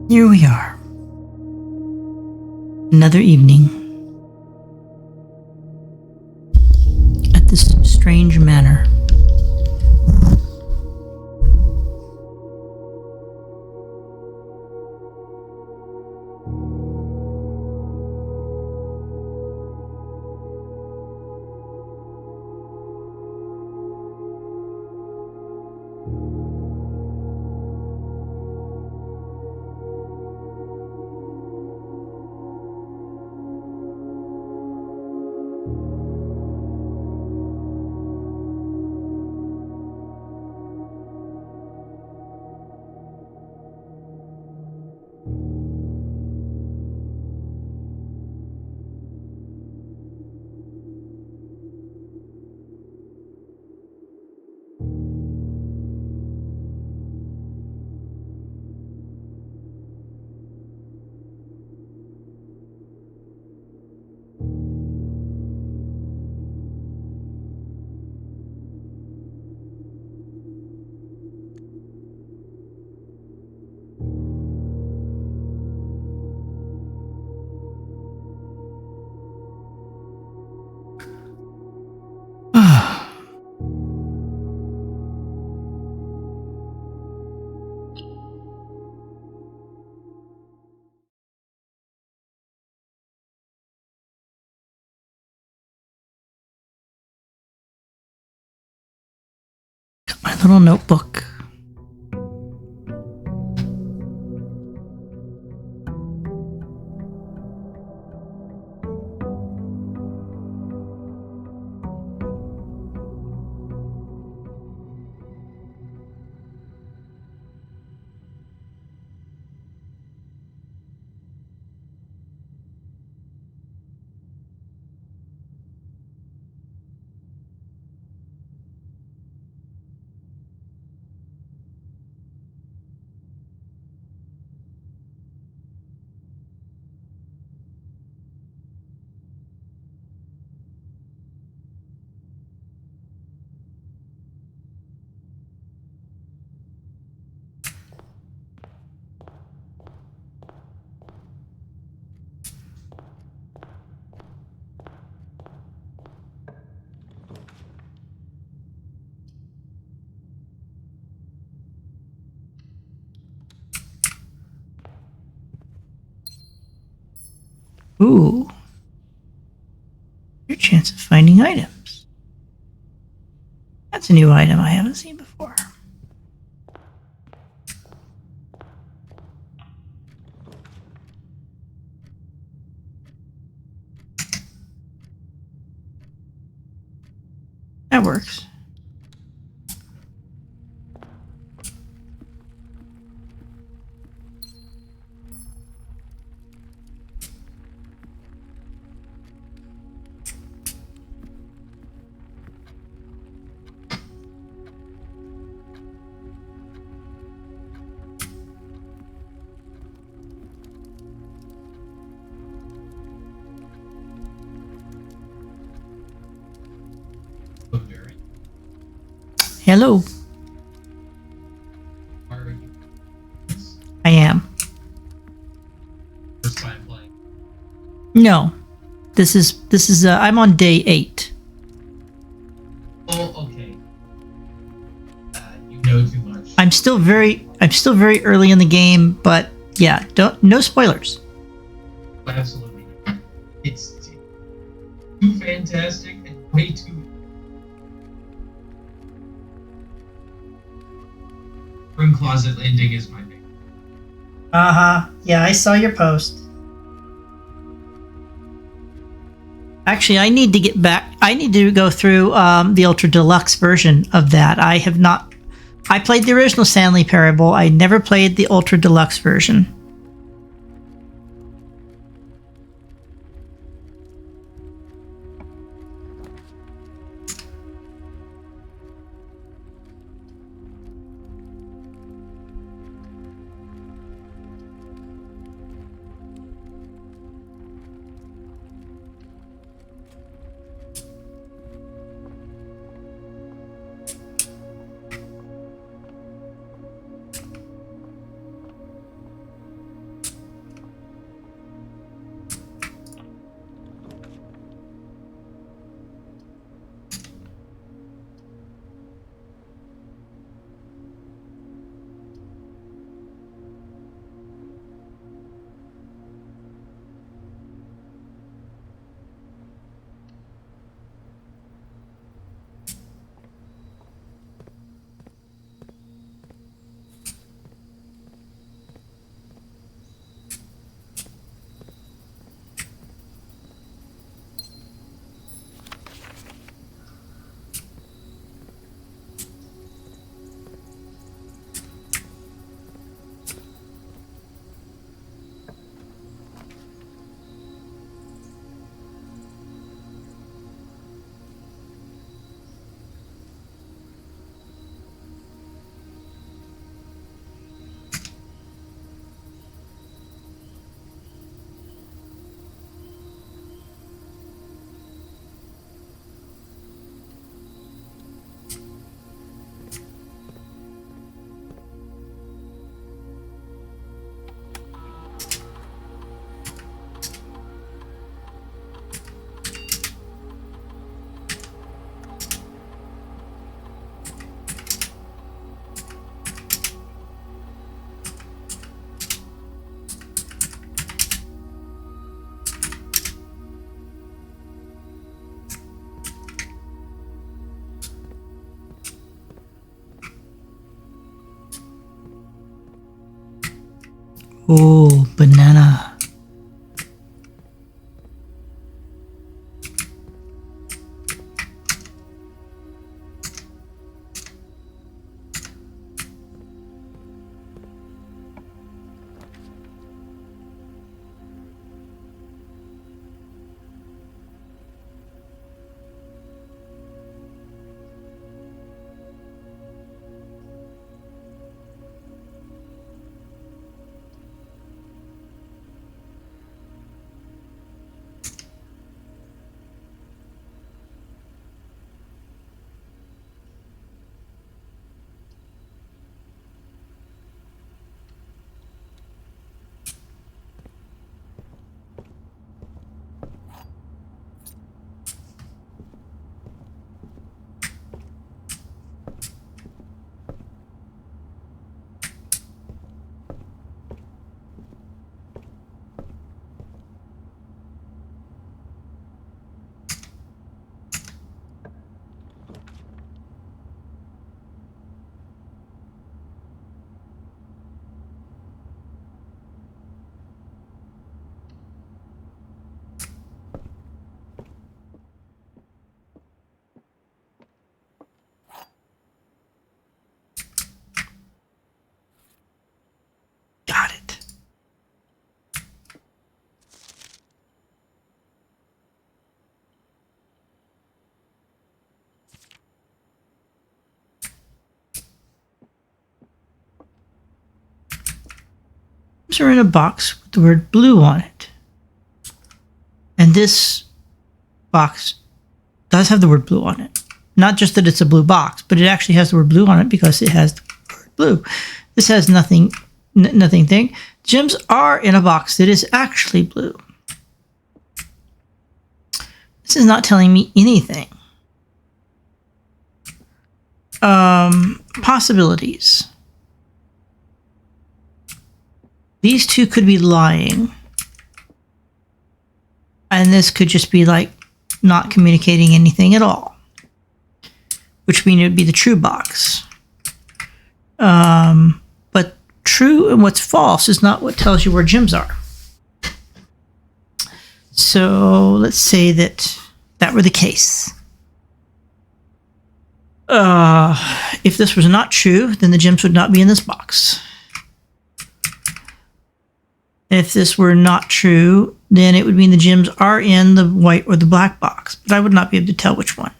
Here we are. Another evening at this strange manor. Got my little notebook. Ooh. Your chance of finding items. That's a new item I haven't seen before. That works. Hello. Are you? I am. First time playing. No. This is I'm on day 8. Oh, okay. You know too much. I'm still very early in the game, but yeah, no spoilers. Absolutely. It's too fantastic and way too. Room closet landing is my thing. Uh-huh. Yeah, I saw your post. Actually, I need to get back. I need to go through the Ultra Deluxe version of that. I have not. I played the original Stanley Parable. I never played the Ultra Deluxe version. Oh, banana. Got it. Gems are in a box with the word blue on it. And this box does have the word blue on it. Not just that it's a blue box, but it actually has the word blue on it because it has the word blue. This has nothing thing. Gems are in a box that is actually blue. This is not telling me anything. Possibilities. These two could be lying. And this could just be like not communicating anything at all. Which means it would be the true box. But true and what's false is not what tells you where gems are. So let's say that were the case. If this was not true, then the gems would not be in this box. If this were not true, then it would mean the gems are in the white or the black box, but I would not be able to tell which one.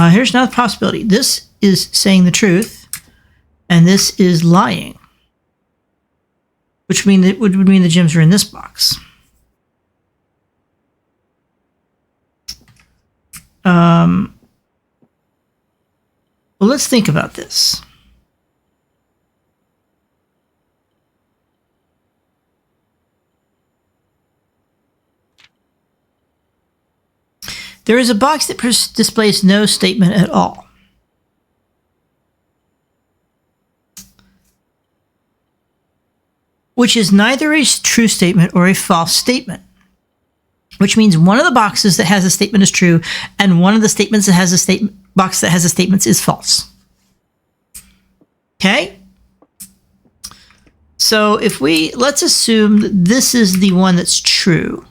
Here's another possibility. This is saying the truth, and this is lying, which would mean the gems are in this box. Well, let's think about this. There is a box that displays no statement at all. Which is neither a true statement or a false statement. Which means one of the boxes that has a statement is true, and one of the statements that has a box that has a statement is false. Okay? So let's assume that this is the one that's true.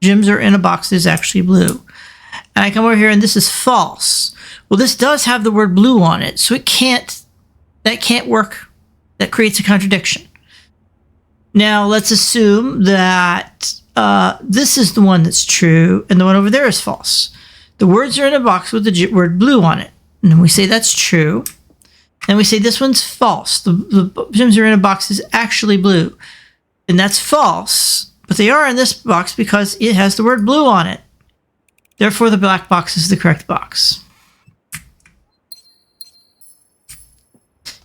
Gems are in a box that is actually blue. And I come over here and this is false. Well, this does have the word blue on it, so that can't work. That creates a contradiction. Now, let's assume that this is the one that's true and the one over there is false. The words are in a box with the word blue on it. And then we say that's true. And we say this one's false. The gems are in a box is actually blue. And that's false. But they are in this box because it has the word blue on it. Therefore, the black box is the correct box.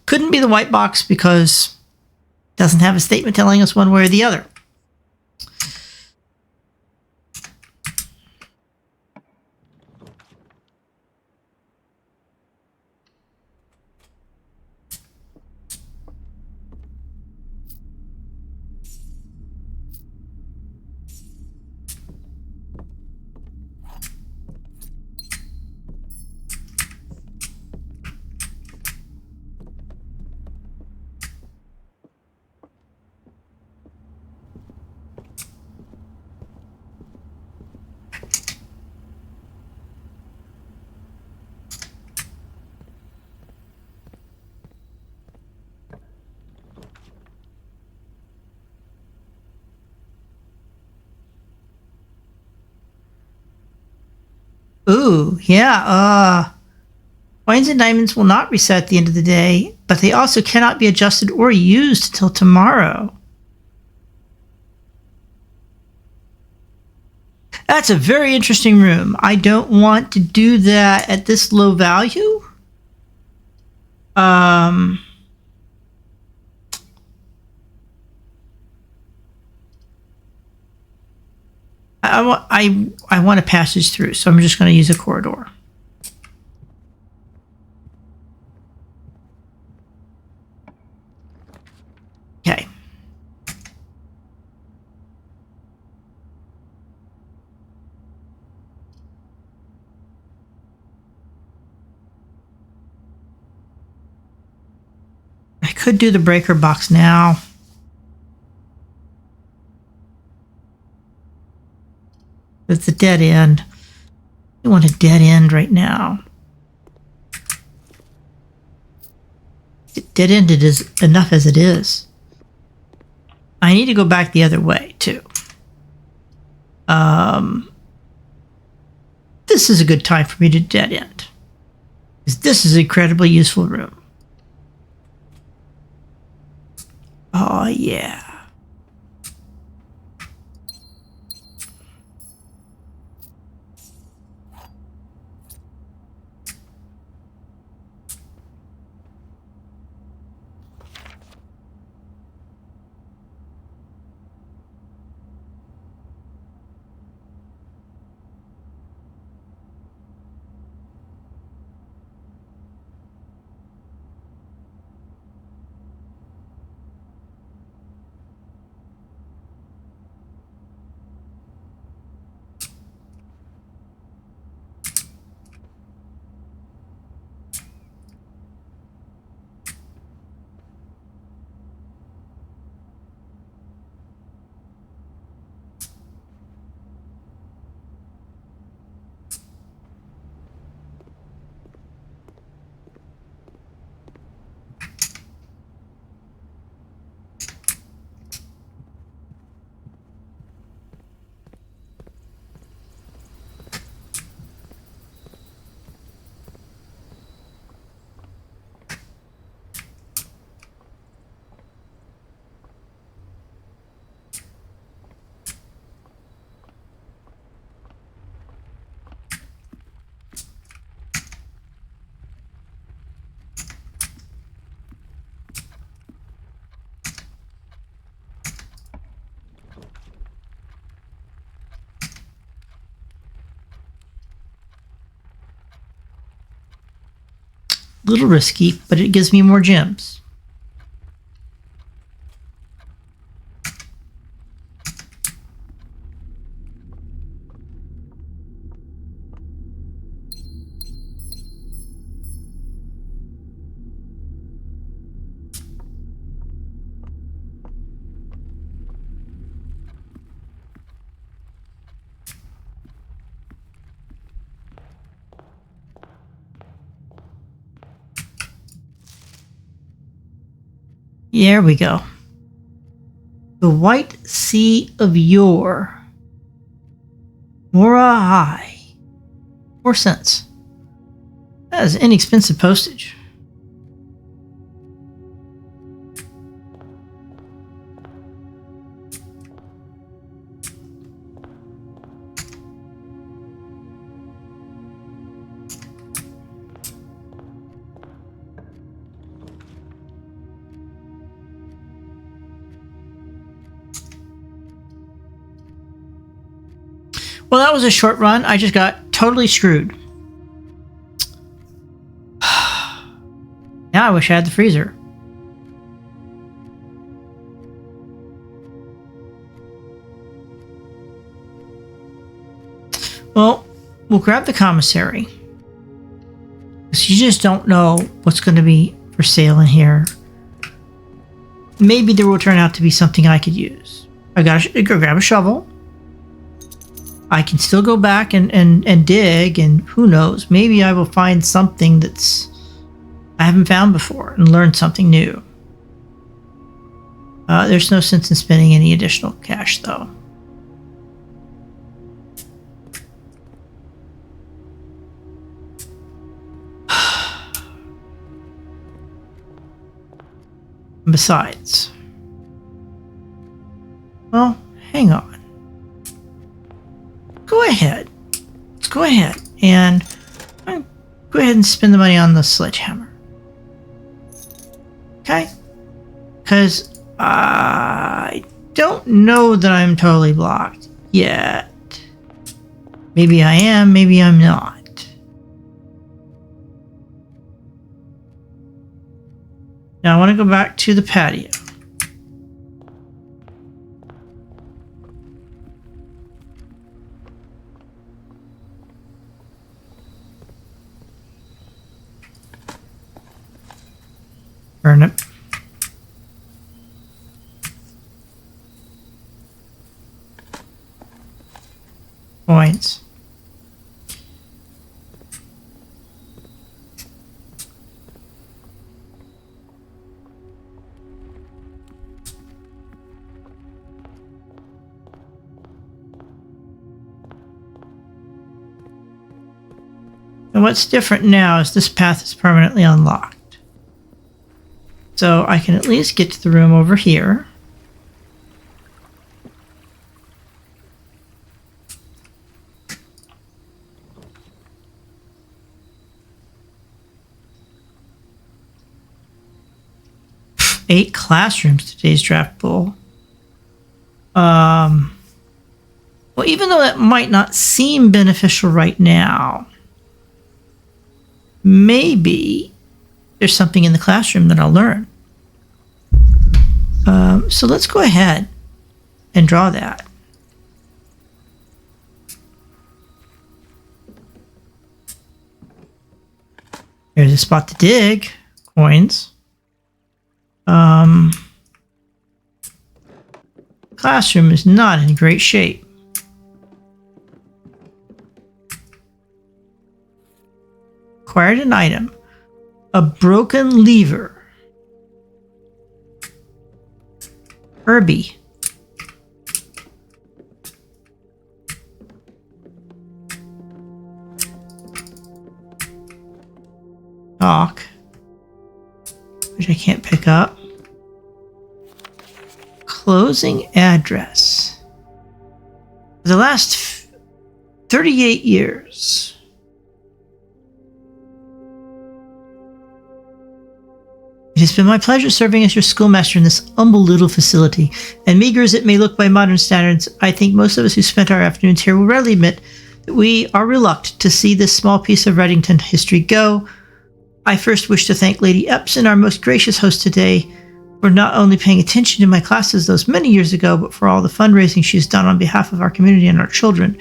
Couldn't be the white box because it doesn't have a statement telling us one way or the other. Ooh, yeah. Coins and diamonds will not reset at the end of the day, but they also cannot be adjusted or used until tomorrow. That's a very interesting room. I don't want to do that at this low value. I want a passage through, so I'm just going to use a corridor. Okay. I could do the breaker box now. It's a dead end. I want a dead end right now. Dead ended is enough as it is. I need to go back the other way too. This is a good time for me to dead end, because this is an incredibly useful room. Oh yeah. Little risky, but it gives me more gems. There we go. The White Sea of Yore. Mora High. 4 cents. That is inexpensive postage. Well, that was a short run. I just got totally screwed. Now I wish I had the freezer. Well, we'll grab the commissary, because you just don't know what's going to be for sale in here. Maybe there will turn out to be something I could use. I gotta go grab a shovel. I can still go back and dig, and who knows, maybe I will find something that's I haven't found before and learn something new. There's no sense in spending any additional cash, though. Besides, well, hang on. Go ahead. Let's go ahead and go ahead and spend the money on the sledgehammer. Okay? Because I don't know that I'm totally blocked yet. Maybe I am, maybe I'm not. Now I want to go back to the patio. Turnip. Points. And what's different now is this path is permanently unlocked. So I can at least get to the room over here. Eight classrooms today's draft pool. Well, even though that might not seem beneficial right now, maybe there's something in the classroom that I'll learn. So let's go ahead and draw that. Here's a spot to dig. Coins. Classroom is not in great shape. Acquired an item. A broken lever. Herbie. Talk. Which I can't pick up. Closing address. For the last 38 years. It has been my pleasure serving as your schoolmaster in this humble little facility, and meager as it may look by modern standards, I think most of us who spent our afternoons here will readily admit that we are reluctant to see this small piece of Reddington history go. I first wish to thank Lady Epson, our most gracious host today, for not only paying attention to my classes those many years ago, but for all the fundraising she's done on behalf of our community and our children.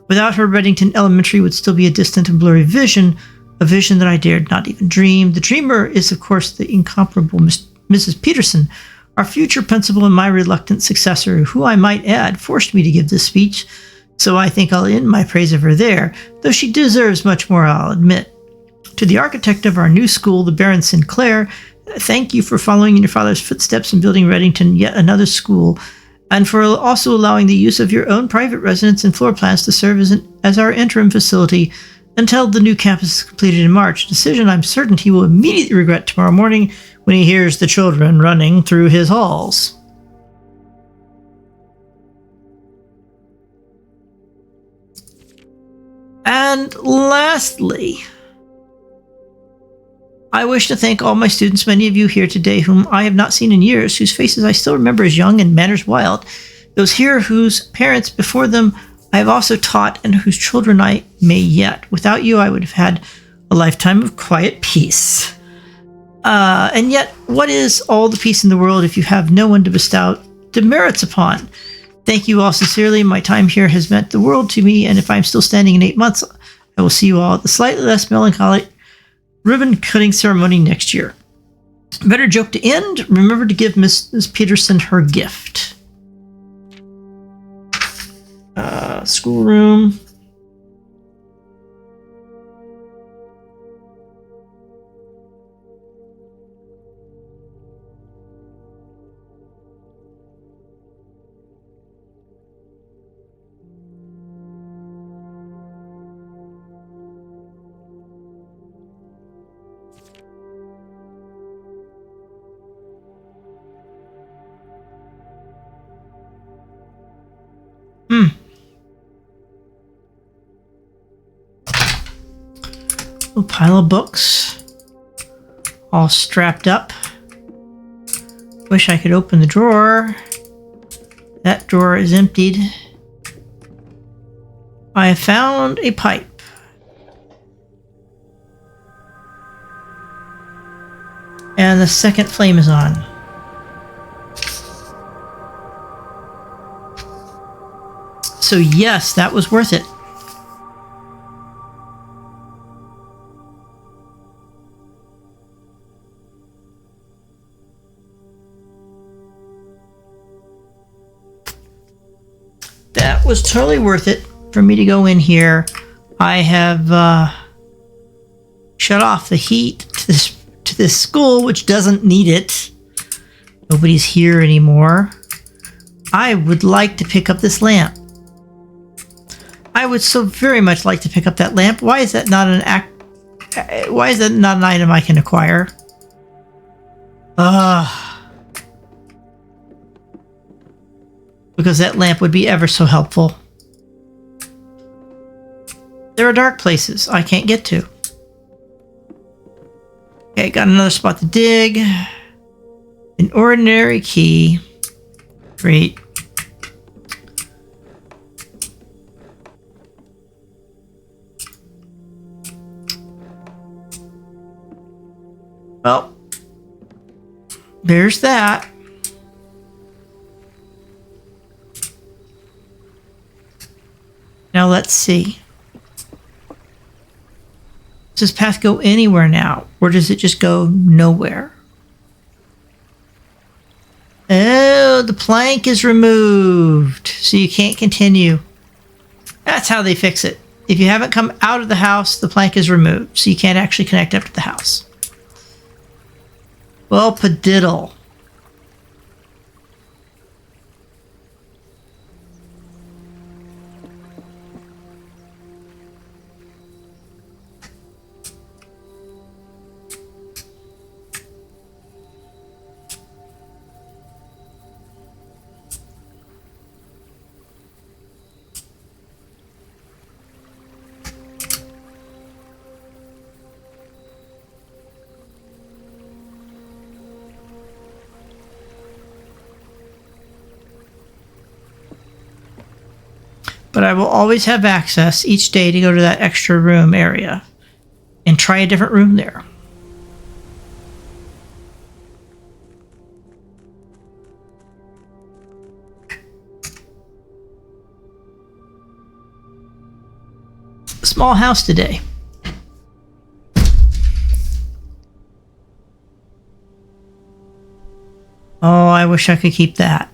Without her, Reddington Elementary would still be a distant and blurry vision, a vision that I dared not even dream. The dreamer is, of course, the incomparable Mrs. Peterson, our future principal and my reluctant successor, who I might add forced me to give this speech, so I think I'll end my praise of her there, though she deserves much more, I'll admit. To the architect of our new school, the Baron Sinclair, thank you for following in your father's footsteps and building Reddington yet another school, and for also allowing the use of your own private residence and floor plans to serve as our interim facility until the new campus is completed in March, a decision I'm certain he will immediately regret tomorrow morning when he hears the children running through his halls. And lastly, I wish to thank all my students, many of you here today whom I have not seen in years, whose faces I still remember as young and manners wild, those here whose parents before them I have also taught and whose children I may yet. Without you, I would have had a lifetime of quiet peace. And yet, what is all the peace in the world if you have no one to bestow demerits upon? Thank you all sincerely. My time here has meant the world to me, and if I'm still standing in 8 months, I will see you all at the slightly less melancholy ribbon cutting ceremony next year. Better joke to end. Remember to give Mrs. Peterson her gift. Schoolroom. Hmm. A pile of books. All strapped up. Wish I could open the drawer. That drawer is emptied. I have found a pipe. And the second flame is on. So yes, that was worth it. That was totally worth it for me to go in here. I have shut off the heat to this school, which doesn't need it. Nobody's here anymore. I would like to pick up this lamp. I would so very much like to pick up that lamp. Why is that not Why is that not an item I can acquire? Because that lamp would be ever so helpful. There are dark places I can't get to. Okay, got another spot to dig. An ordinary key. Great. Well, there's that. Now let's see. Does this path go anywhere now? Or does it just go nowhere? Oh, the plank is removed. So you can't continue. That's how they fix it. If you haven't come out of the house, the plank is removed. So you can't actually connect up to the house. Well, padiddle. But I will always have access each day to go to that extra room area and try a different room there. Small house today. Oh, I wish I could keep that.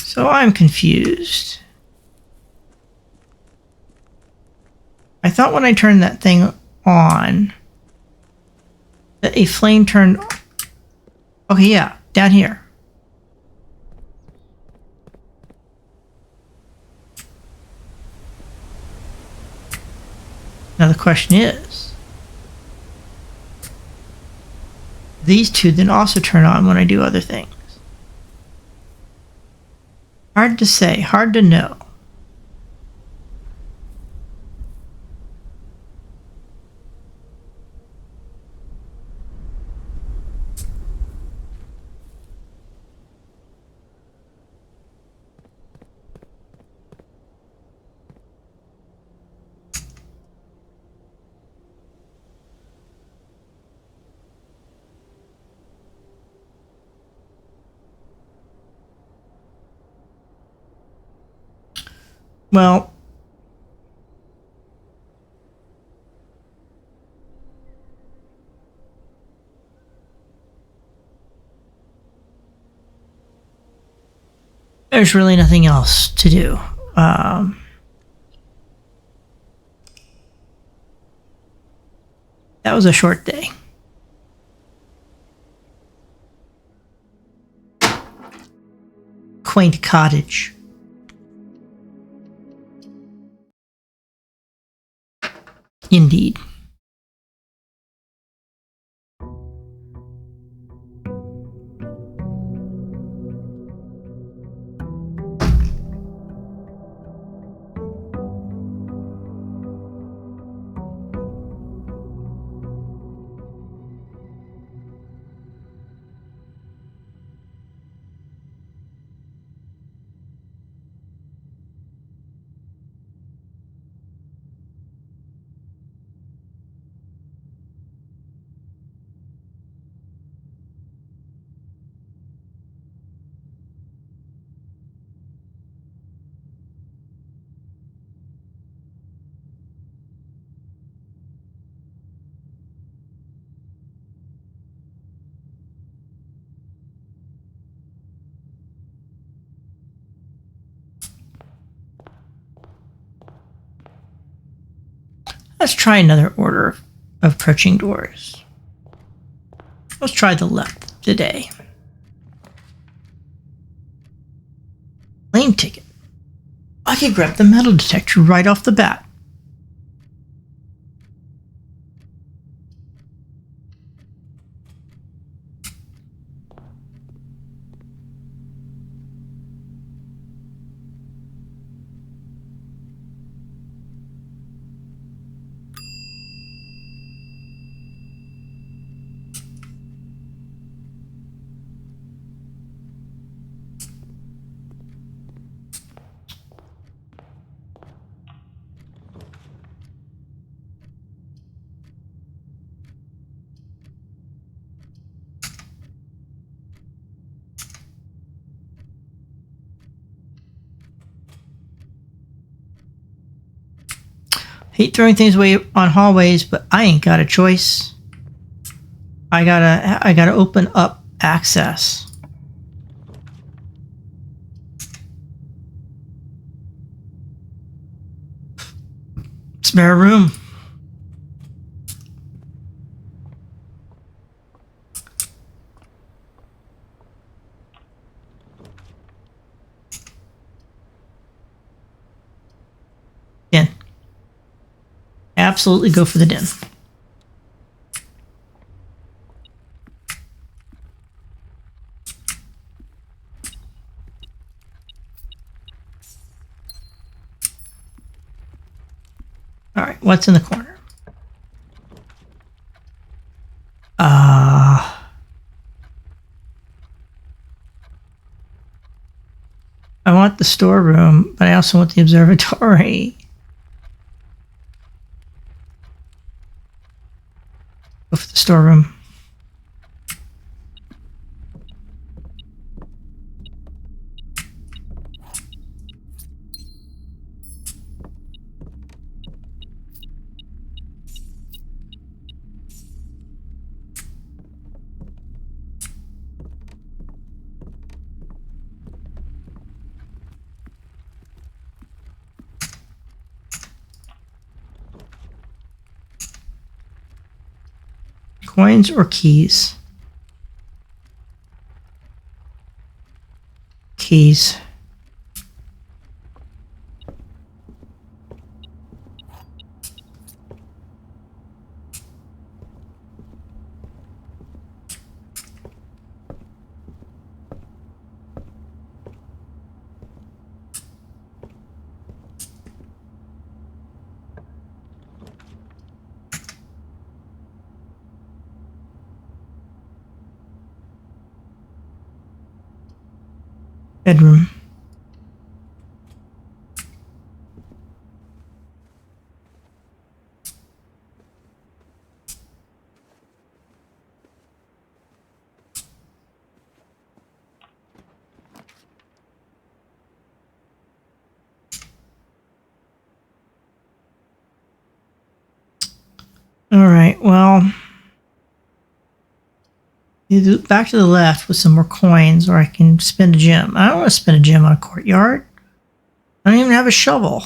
So I'm confused. I thought when I turned that thing on, that a flame turned... Okay, yeah, down here. Now the question is, these two then also turn on when I do other things. Hard to say, hard to know. Well, there's really nothing else to do. That was a short day. Quaint cottage. Indeed. Let's try another order of approaching doors. Let's try the left today. Plane ticket. I could grab the metal detector right off the bat. Hate throwing things away on hallways, but I ain't got a choice. I gotta open up access. Spare room. Den. Absolutely go for the den. All right, what's in the corner? I want the storeroom, but I also want the observatory. Go for the storeroom. Coins or keys? Keys. Bedroom. All right, well, Either back to the left with some more coins, or I can spend a gem. I don't want to spend a gem on a courtyard. I don't even have a shovel.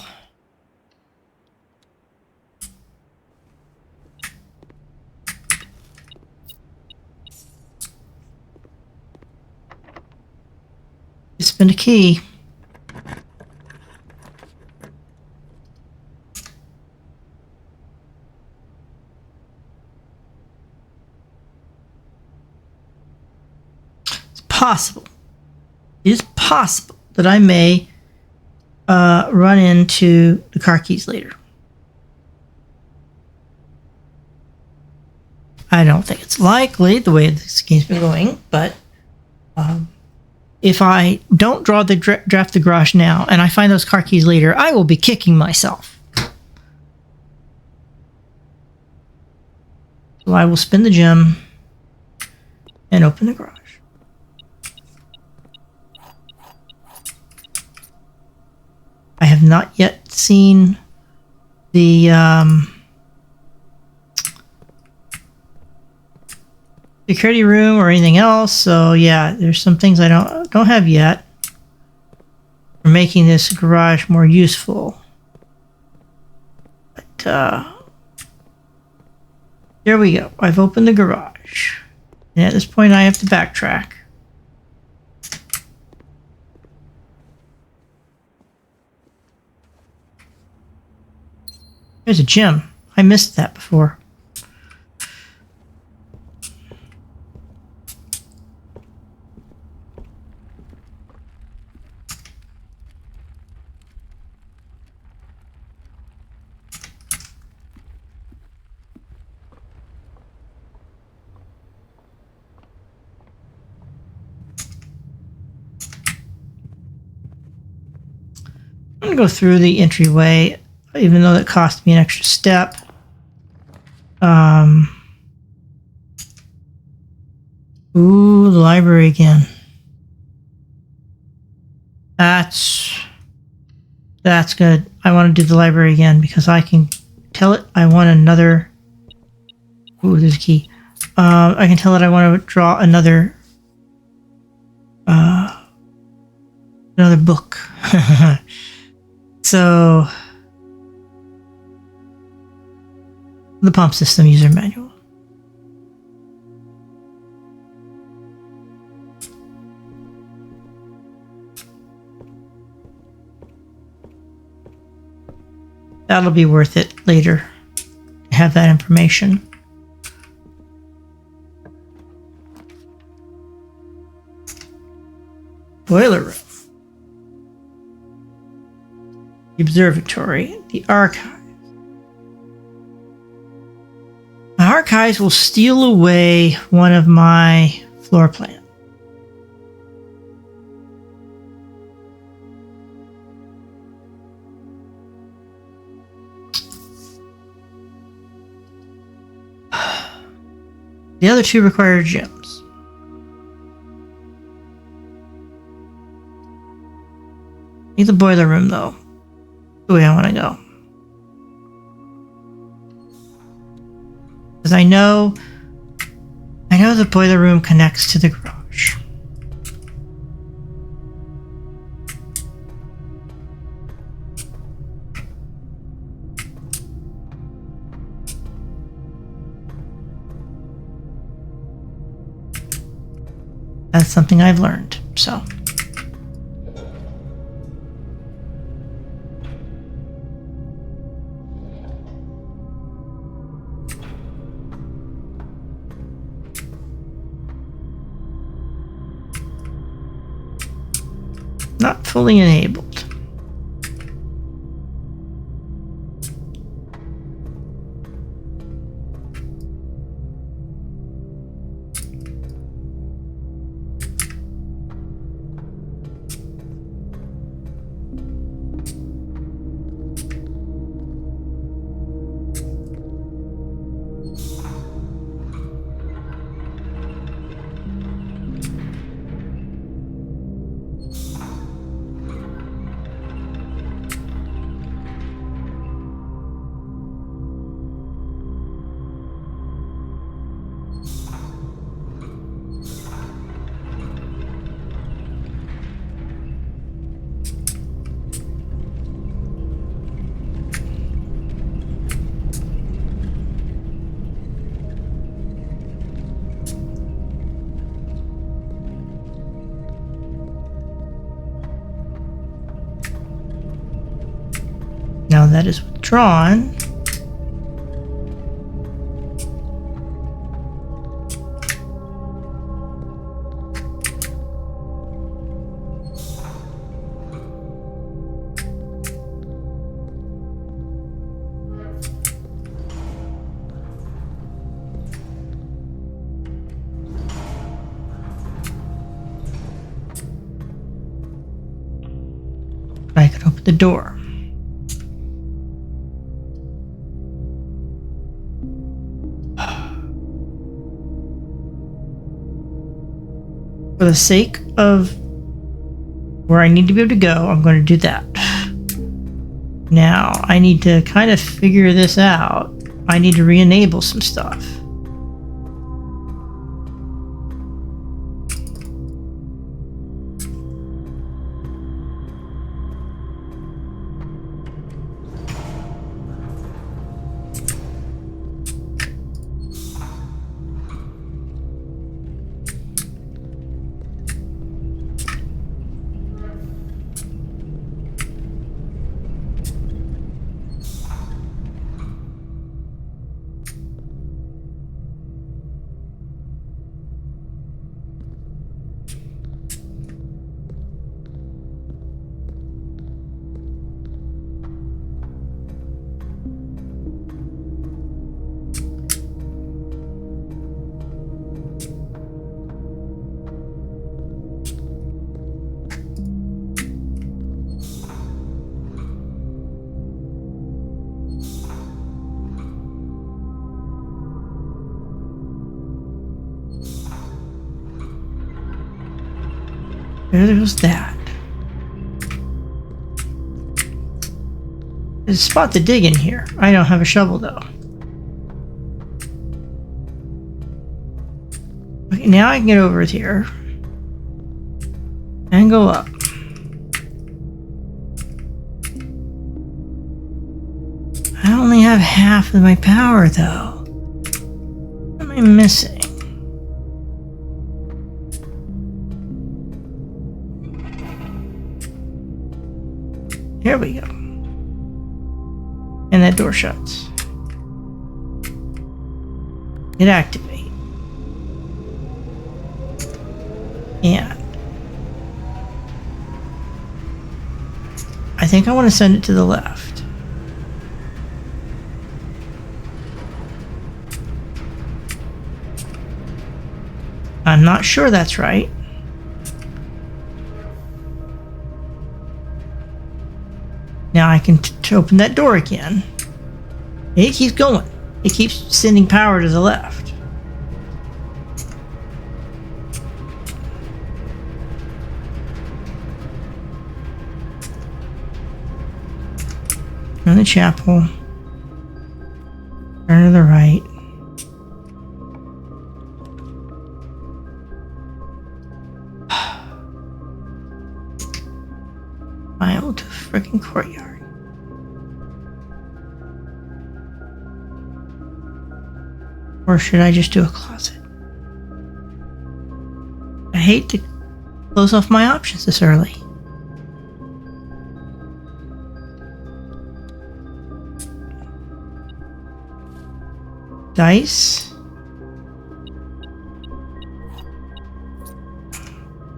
Spend a key. Possible. It is possible that I may run into the car keys later. I don't think it's likely the way this game's been going, but if I don't draw the draft the garage now and I find those car keys later, I will be kicking myself. So I will spin the gem and open the garage. I have not yet seen the security room or anything else, so yeah, there's some things I don't have yet for making this garage more useful. But there we go. I've opened the garage, and at this point, I have to backtrack. There's a gem. I missed that before. I'm going to go through the entryway, even though that cost me an extra step. Ooh, the library again. That's good. I want to do the library again because I can tell it I want another. Ooh, there's a key. I can tell it I want to draw another book. So the pump system user manual. That'll be worth it later to have that information. Boiler room. The observatory. The archive. My archives will steal away one of my floor plans. The other two require gems. Need the boiler room though. The way I want to go. Because I know the boiler room connects to the garage. That's something I've learned, so. Not fully enabled. that is withdrawn. I could open the door. For the sake of where I need to be able to go, I'm going to do that. Now, I need to kind of figure this out. I need to re-enable some stuff. There goes that. There's a spot to dig in here. I don't have a shovel though. Okay, now I can get over here and go up. I only have half of my power though. What am I missing? Here we go. And that door shuts. It activates. And I think I want to send it to the left. I'm not sure that's right. Now I can open that door again. It keeps going. It keeps sending power to the left. Turn the chapel. Turn to the right. Final to freaking courtyard. Or should I just do a closet? I hate to close off my options this early. Dice.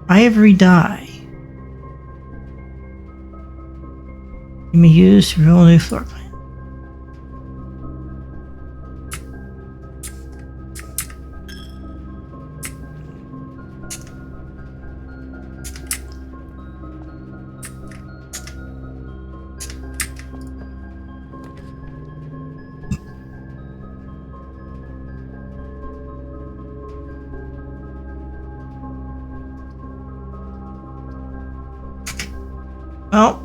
Ivory dye. Can be used to roll a new floor plan. Well,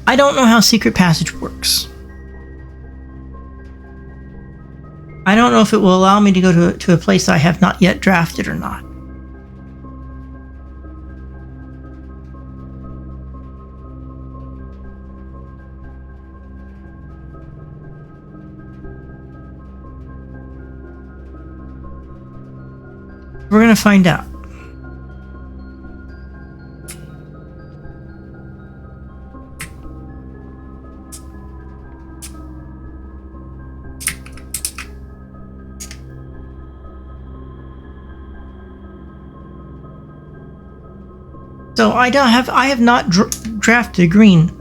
I don't know how secret passage works. I don't know if it will allow me to go to a place I have not yet drafted or not. We're gonna find out. So I have not drafted a green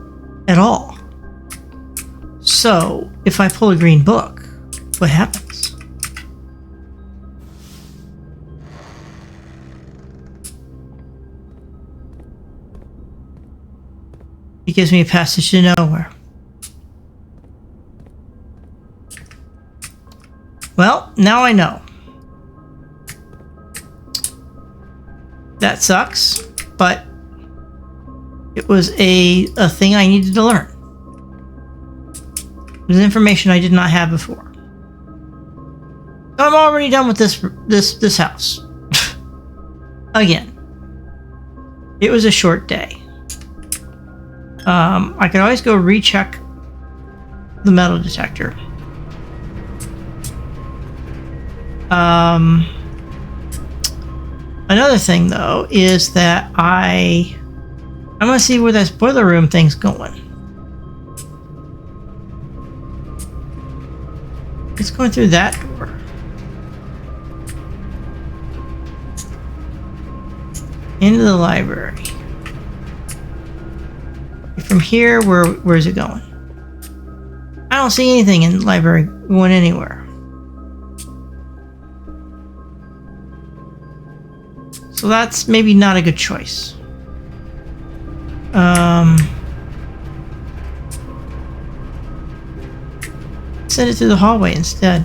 at all. So if I pull a green book, what happens? It gives me a passage to nowhere. Well, now I know. That sucks, but it was a thing I needed to learn. It was information I did not have before. So I'm already done with this house. Again. It was a short day. I could always go recheck the metal detector. Another thing though is that I'm gonna see where this boiler room thing's going. It's going through that door. Into the library. From here, where is it going? I don't see anything in the library going anywhere. So that's maybe not a good choice. Send it through the hallway instead.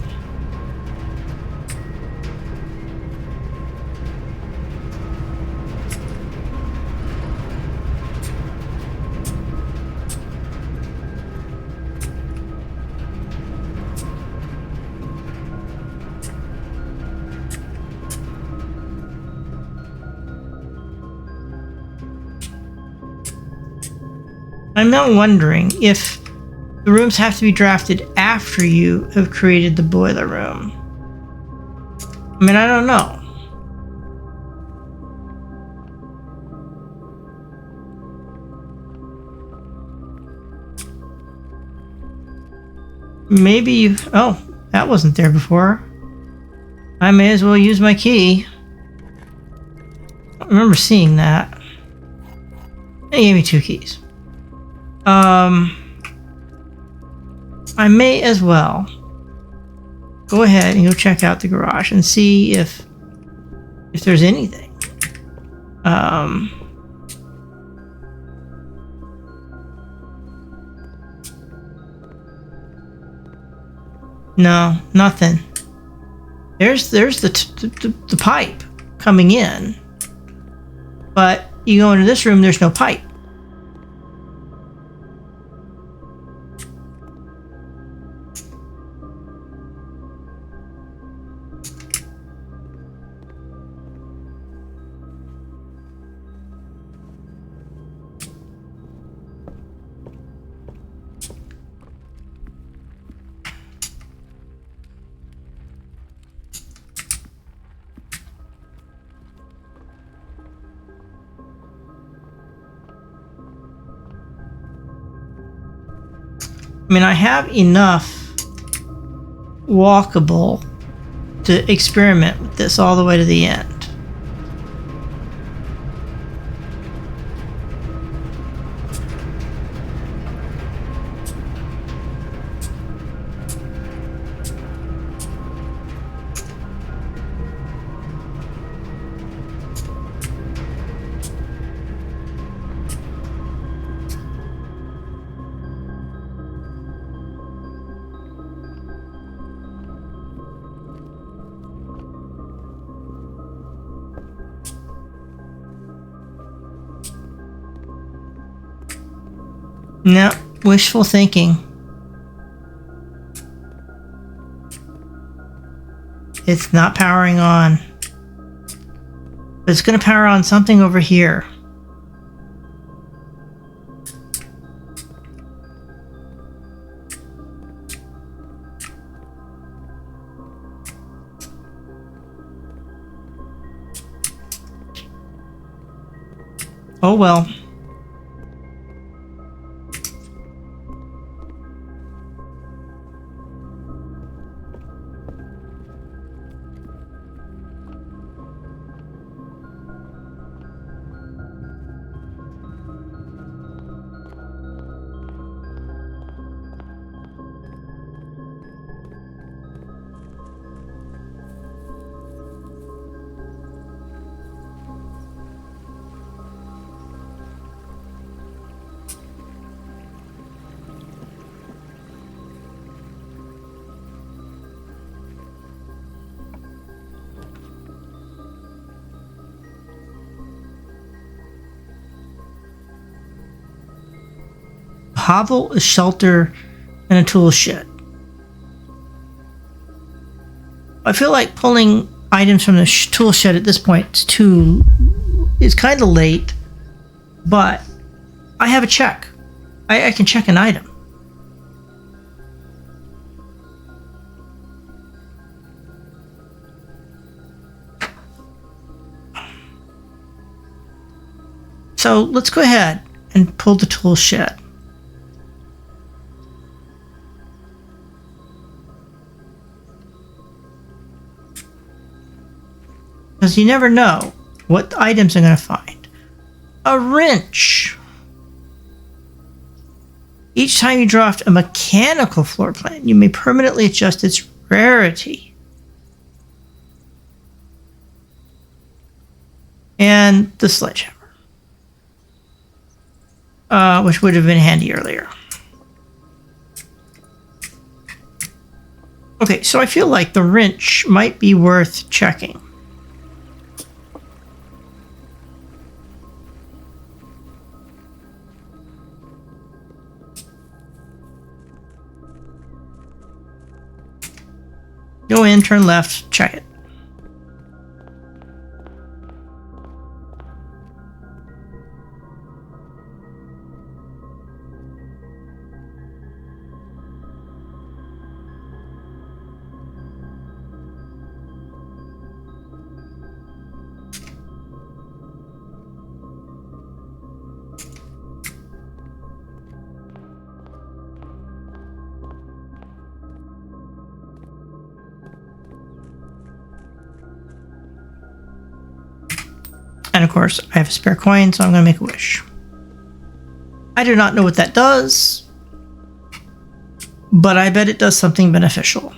I'm now wondering if the rooms have to be drafted after you have created the boiler room. I mean, I don't know. Maybe you... Oh, that wasn't there before. I may as well use my key. I don't remember seeing that. They gave me 2 keys. I may as well go ahead and go check out the garage and see if there's anything. No, nothing. There's the pipe coming in, but you go into this room, there's no pipe. I mean, I have enough walkable to experiment with this all the way to the end. No, wishful thinking. It's not powering on. But it's going to power on something over here. Oh well. Hovel, a shelter, and a tool shed. I feel like pulling items from the tool shed at this point is kind of late, but I have a check. I can check an item. So let's go ahead and pull the tool shed. Because you never know what items I'm going to find. A wrench. Each time you draft a mechanical floor plan, you may permanently adjust its rarity. And the sledgehammer. Which would have been handy earlier. Okay, so I feel like the wrench might be worth checking. Go in, turn left, check it. And of course, I have a spare coin, so I'm going to make a wish. I do not know what that does, but I bet it does something beneficial.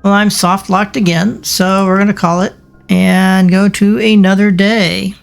Well, I'm soft locked again, so we're going to call it and go to another day.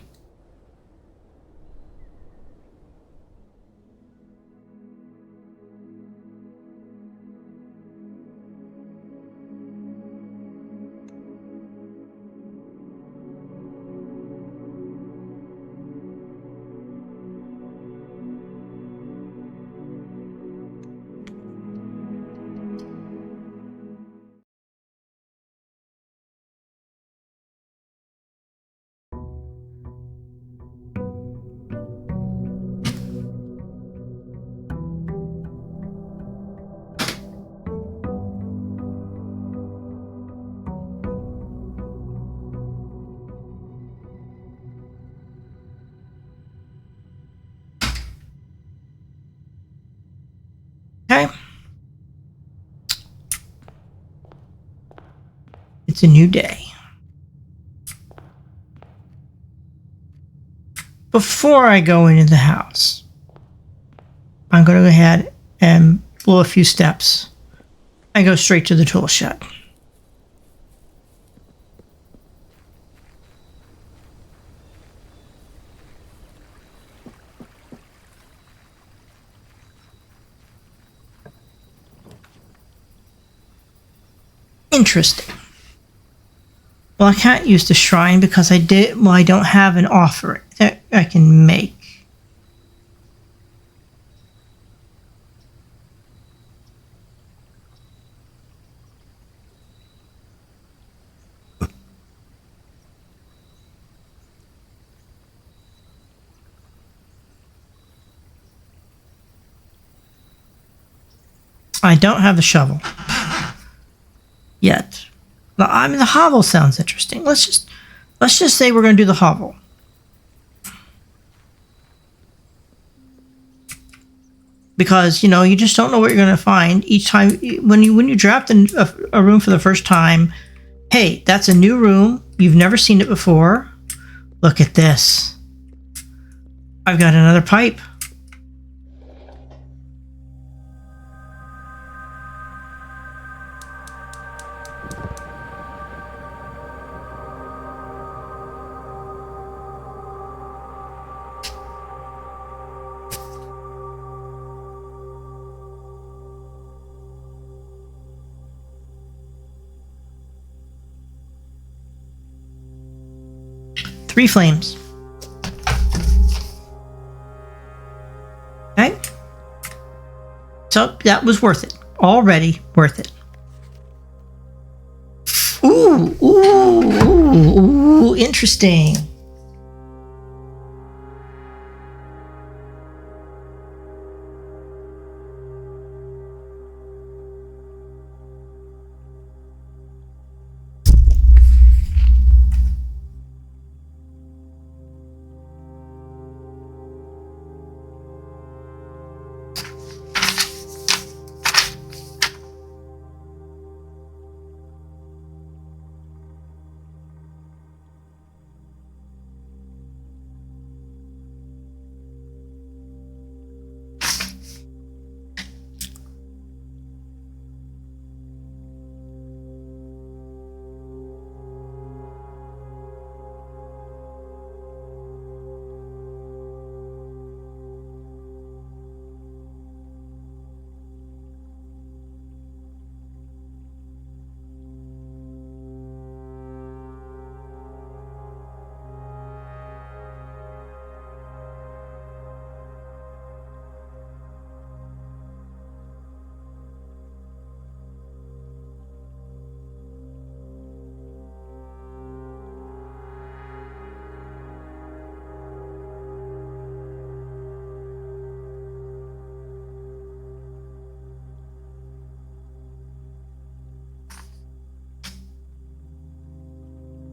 Okay. It's a new day. Before I go into the house, I'm going to go ahead and blow a few steps and go straight to the tool shed. Interesting. Well, I can't use the shrine because I don't have an offering that I can make. I don't have the shovel yet. I mean, the hovel sounds interesting. Let's just say we're going to do the hovel. Because, you know, you just don't know what you're going to find each time. When you draft a room for the first time, hey, that's a new room. You've never seen it before. Look at this. I've got another pipe. Three flames. Okay. So that was worth it. Already worth it. Ooh, interesting.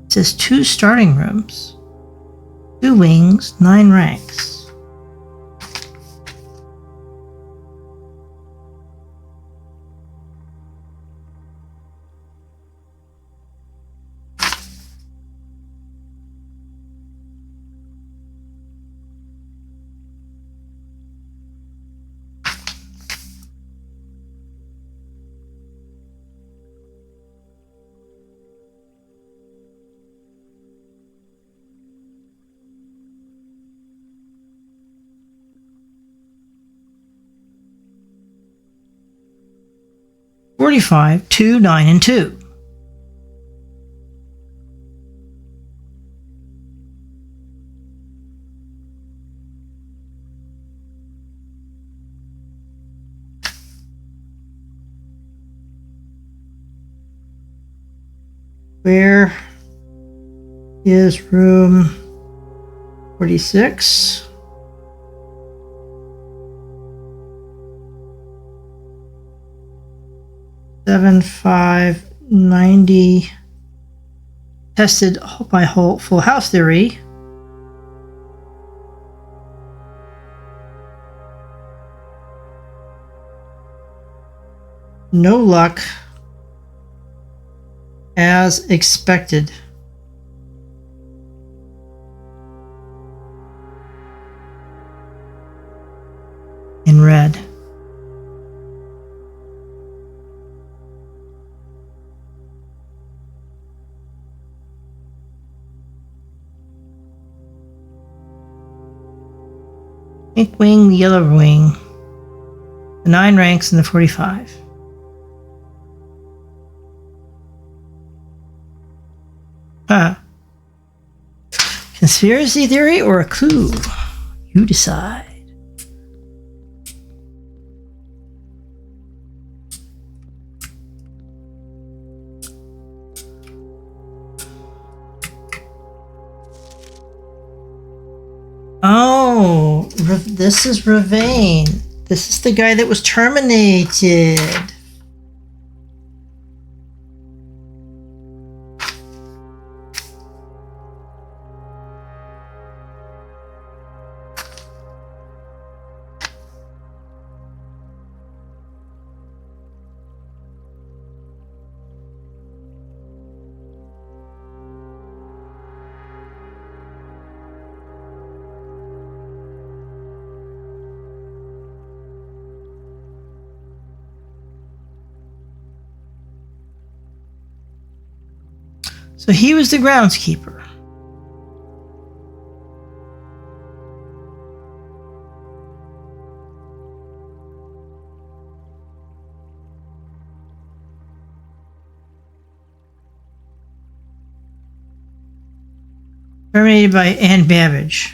It says 2 starting rooms, 2 wings, 9 ranks. $45, 2, 9, and 2. Where is room 46? $7,590 tested by full house theory. No luck as expected. In red. Pink wing, the yellow wing, the 9 ranks, and the 45. Conspiracy theory or a clue? You decide. Oh, this is Ravane. This is the guy that was terminated. So he was the groundskeeper. Terminated by Ann Babbage.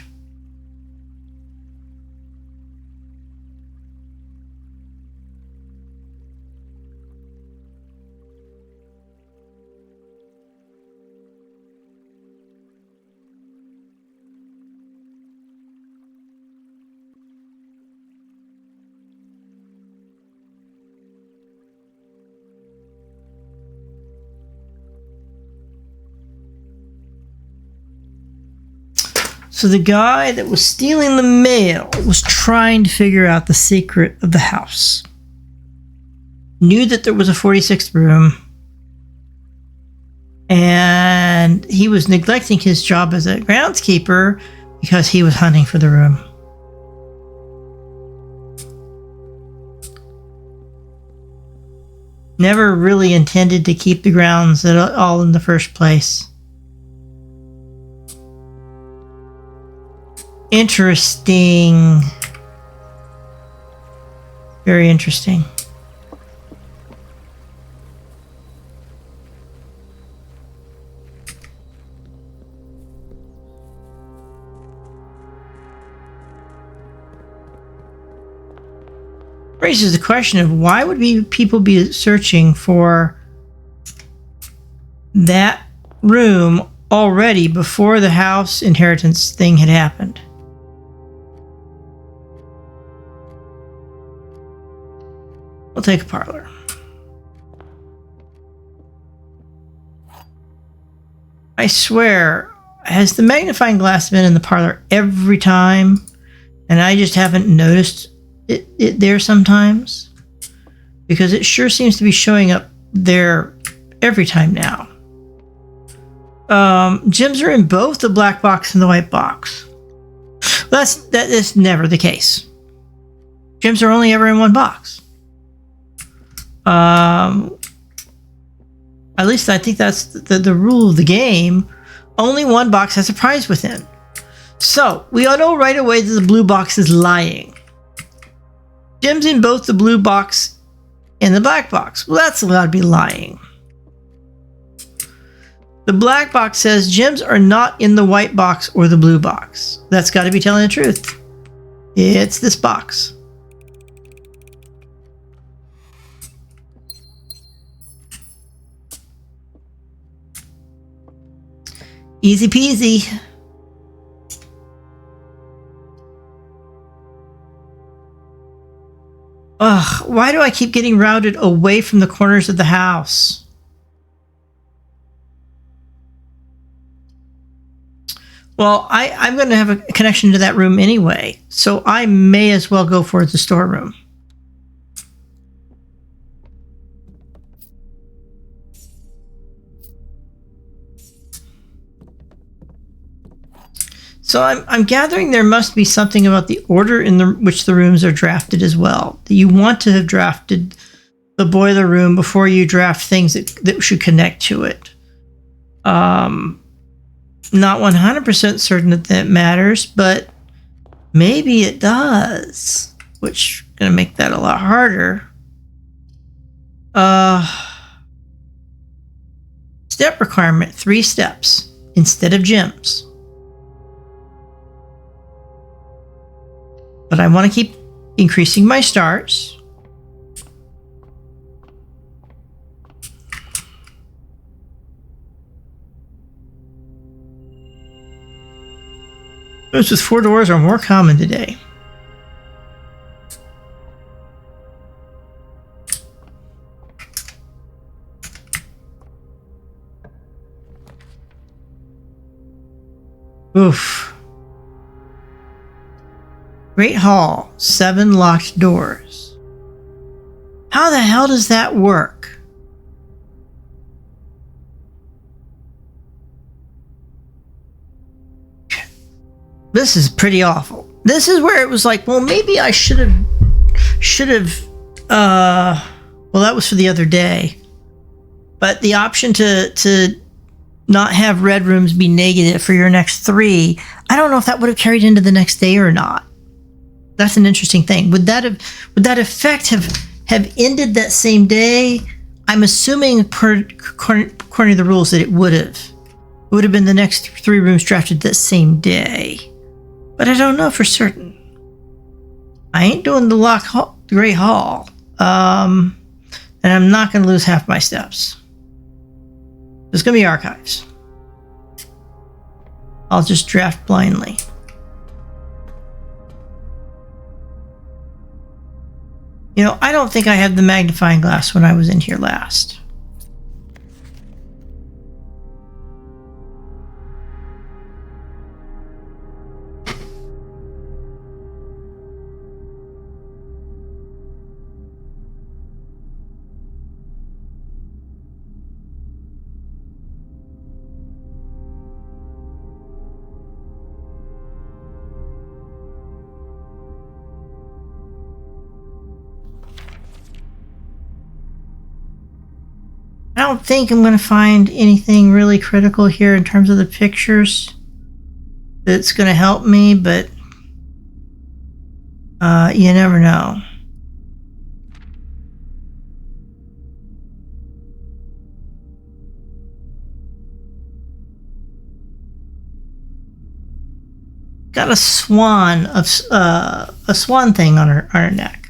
So the guy that was stealing the mail was trying to figure out the secret of the house. Knew that there was a 46th room. And he was neglecting his job as a groundskeeper because he was hunting for the room. Never really intended to keep the grounds at all in the first place. Interesting. Very interesting. Raises the question of why would people be searching for that room already before the house inheritance thing had happened? We'll take a parlor. I swear, has the magnifying glass been in the parlor every time and I just haven't noticed it there sometimes? Because it sure seems to be showing up there every time now. Gems are in both the black box and the white box. That is never the case. Gems are only ever in one box. At least I think that's the rule of the game. Only one box has a prize within. So we all know right away that the blue box is lying. Gems in both the blue box and the black box. Well, that's allowed to be lying. The black box says gems are not in the white box or the blue box. That's got to be telling the truth. It's this box. Easy peasy. Ugh, why do I keep getting routed away from the corners of the house? Well, I'm going to have a connection to that room anyway, so I may as well go for the storeroom. So I'm gathering there must be something about the order in which the rooms are drafted as well. That you want to have drafted the boiler room before you draft things that should connect to it. Not 100% certain that matters, but maybe it does, which is going to make that a lot harder. Step requirement, 3 steps instead of gems. But I want to keep increasing my starts. Those with 4 doors are more common today. Oof. Great Hall, 7 locked doors. How the hell does that work? This is pretty awful. This is where it was like, well, maybe I should have, well, that was for the other day. But the option to not have red rooms be negative for your next 3, I don't know if that would have carried into the next day or not. That's an interesting thing. Would that effect have ended that same day? I'm assuming according to the rules that it would have. It would have been the next 3 rooms drafted that same day. But I don't know for certain. I ain't doing the Great Hall. And I'm not going to lose half my steps. There's going to be archives. I'll just draft blindly. You know, I don't think I had the magnifying glass when I was in here last. I don't think I'm going to find anything really critical here in terms of the pictures that's going to help me, but you never know. Got a swan thing on her neck.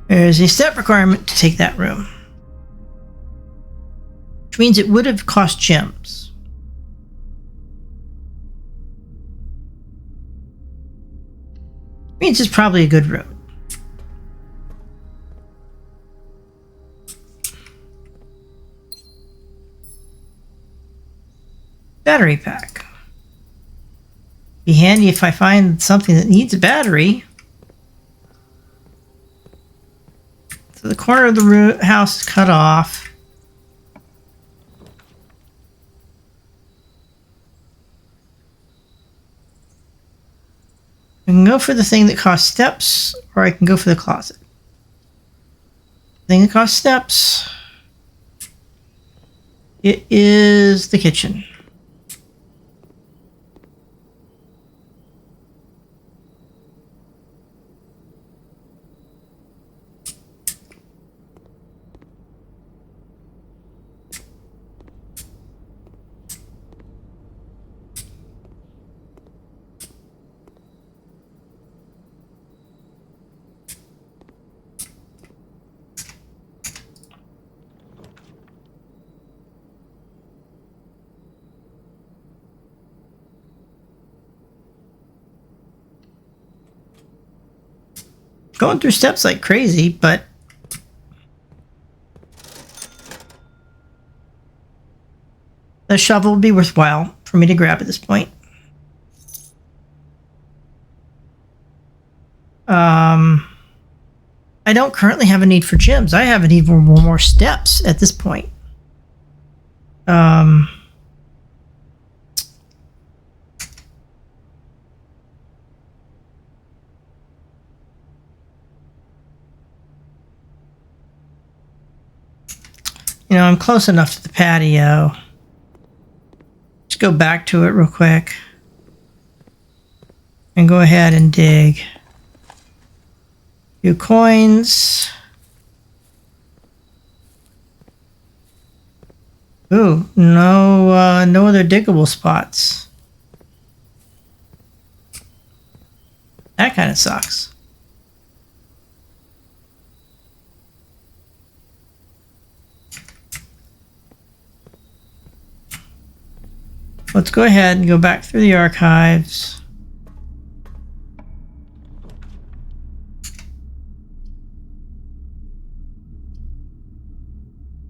There's a step requirement to take that room, which means it would have cost gems. Means it's probably a good room. Battery pack. Be handy if I find something that needs a battery. So the corner of the house is cut off. I can go for the thing that costs steps, or I can go for the closet. The thing that costs steps. It is the kitchen. Going through steps like crazy, but the shovel would be worthwhile for me to grab at this point. I don't currently have a need for gems. I have a need for more steps at this point. You know, I'm close enough to the patio. Just go back to it real quick. And go ahead and dig. Few coins. Ooh, no other diggable spots. That kind of sucks. Let's go ahead and go back through the archives.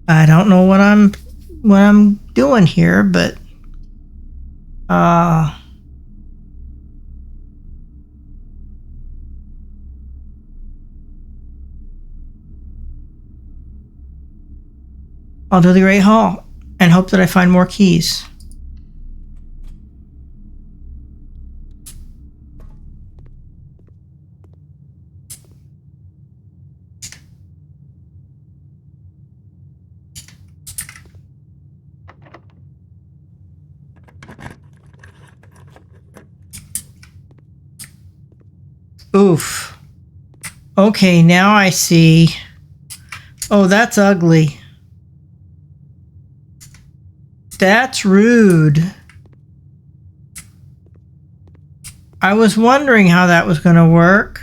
I don't know what I'm doing here, but I'll do the Great Hall and hope that I find more keys. Oof. Okay, now I see. Oh, that's ugly. That's rude. I was wondering how that was going to work.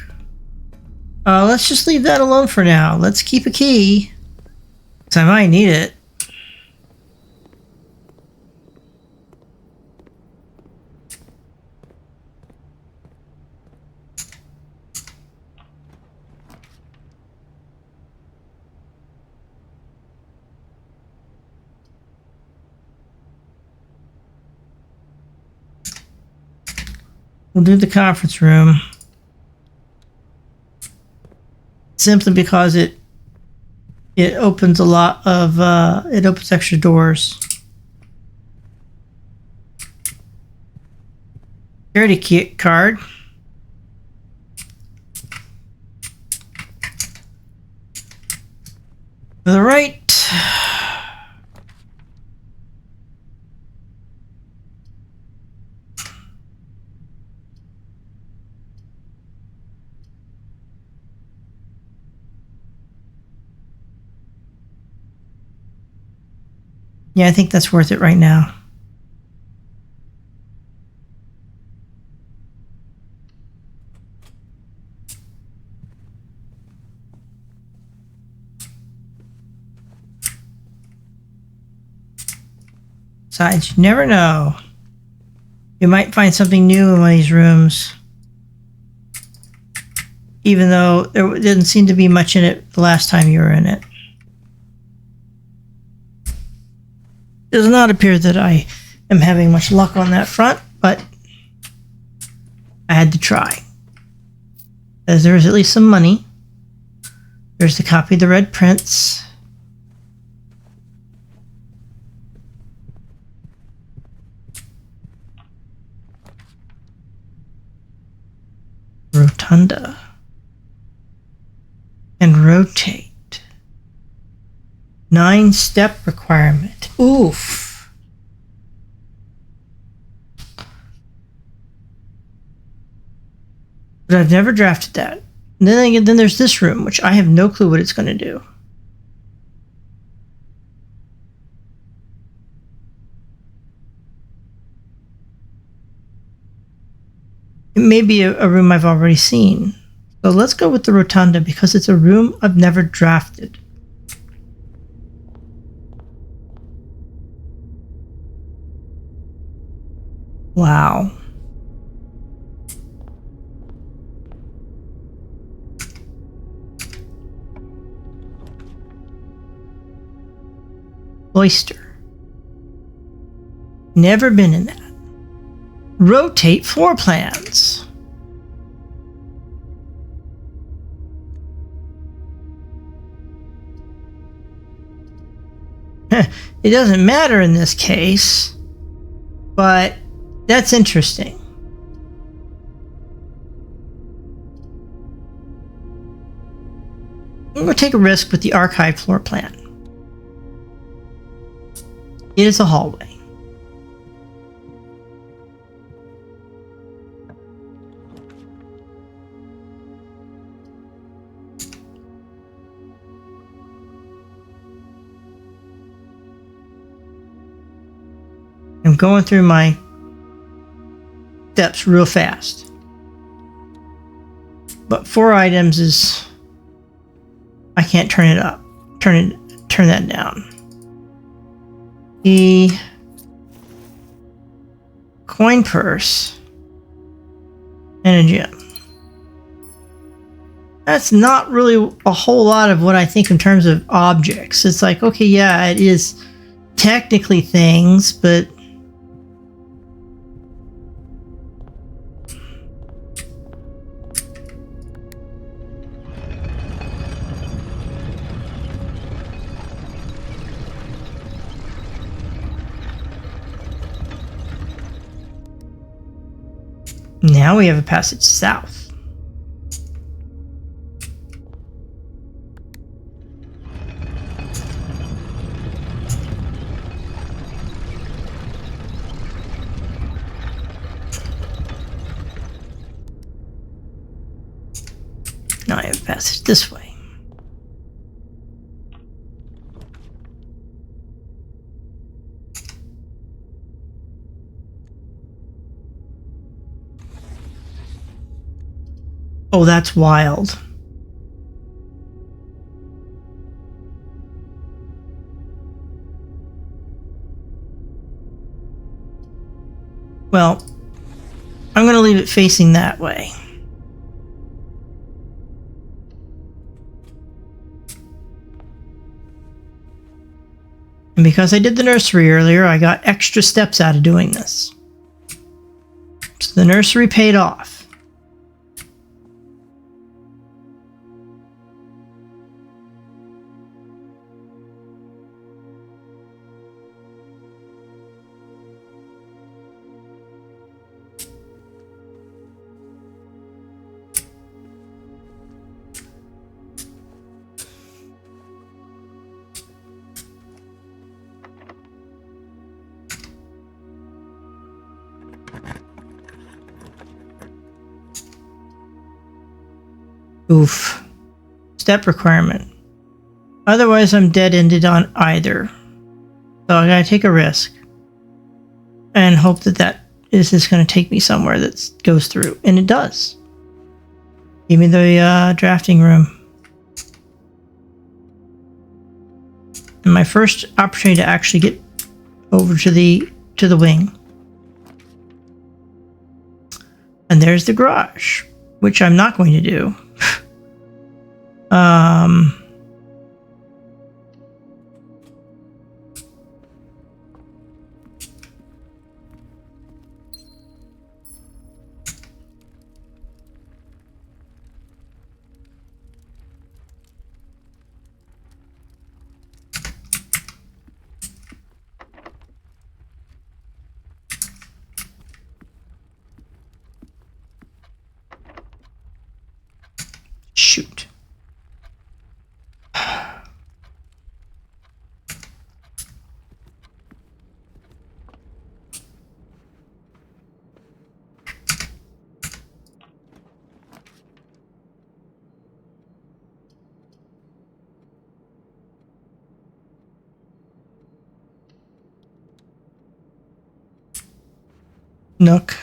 Let's just leave that alone for now. Let's keep a key, 'cause I might need it. We'll do the conference room. Simply because it opens a lot of, it opens extra doors. Security key card. To the right. Yeah, I think that's worth it right now. Besides, you never know. You might find something new in one of these rooms. Even though there didn't seem to be much in it the last time you were in it. It does not appear that I am having much luck on that front, but I had to try. As there is at least some money. There's the copy of the Red Prince. Rotunda. And rotate. 9-step requirement. Oof. But I've never drafted that. And then there's this room, which I have no clue what it's going to do. It may be a room I've already seen. So let's go with the Rotunda because it's a room I've never drafted. Wow. Oyster. Never been in that. Rotate floor plans. It doesn't matter in this case, but that's interesting. I'm going to take a risk with the archive floor plan. It is a hallway. going through my steps real fast. But 4 items is... I can't turn it up. Turn that down. The coin purse and a gem. That's not really a whole lot of what I think in terms of objects. It's like, okay, yeah, it is technically things, but now we have a passage south. Now I have a passage this way. Oh, that's wild. Well, I'm going to leave it facing that way. And because I did the nursery earlier, I got extra steps out of doing this. So the nursery paid off. Oof. Step requirement. Otherwise, I'm dead-ended on either. So I gotta take a risk. And hope that that is just gonna take me somewhere that goes through. And it does. Give me the drafting room. And my first opportunity to actually get over to the wing. And there's the garage, which I'm not going to do. Shoot. Nook.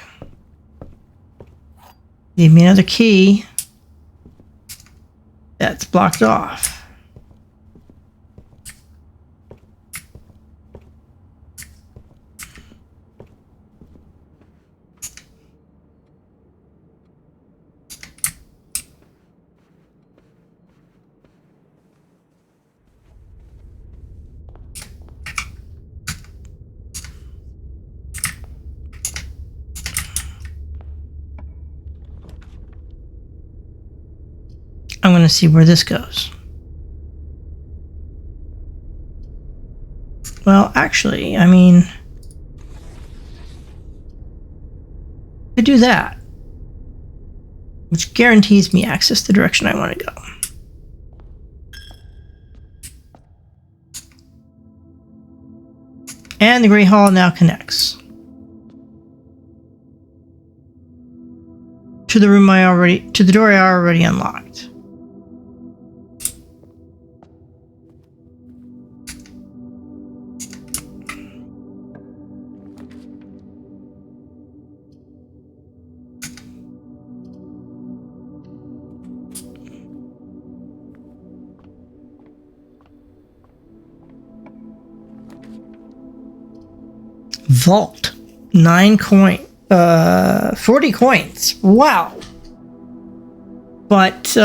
Give me another key. That's blocked off. I'm going to see where this goes. Well, actually, I mean, I do that, which guarantees me access the direction I want to go. And the Great Hall now connects to the room to the door I already unlocked. Vault. 40 coins. Wow. But,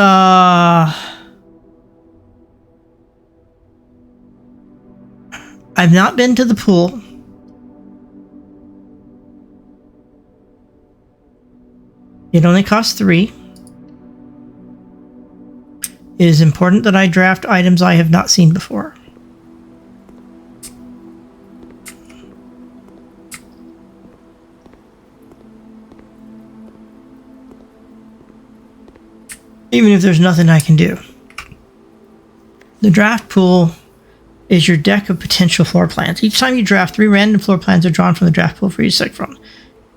I've not been to the pool. It only costs 3. It is important that I draft items I have not seen before. Even if there's nothing I can do. The draft pool is your deck of potential floor plans. Each time you draft, 3 random floor plans are drawn from the draft pool for you to select from.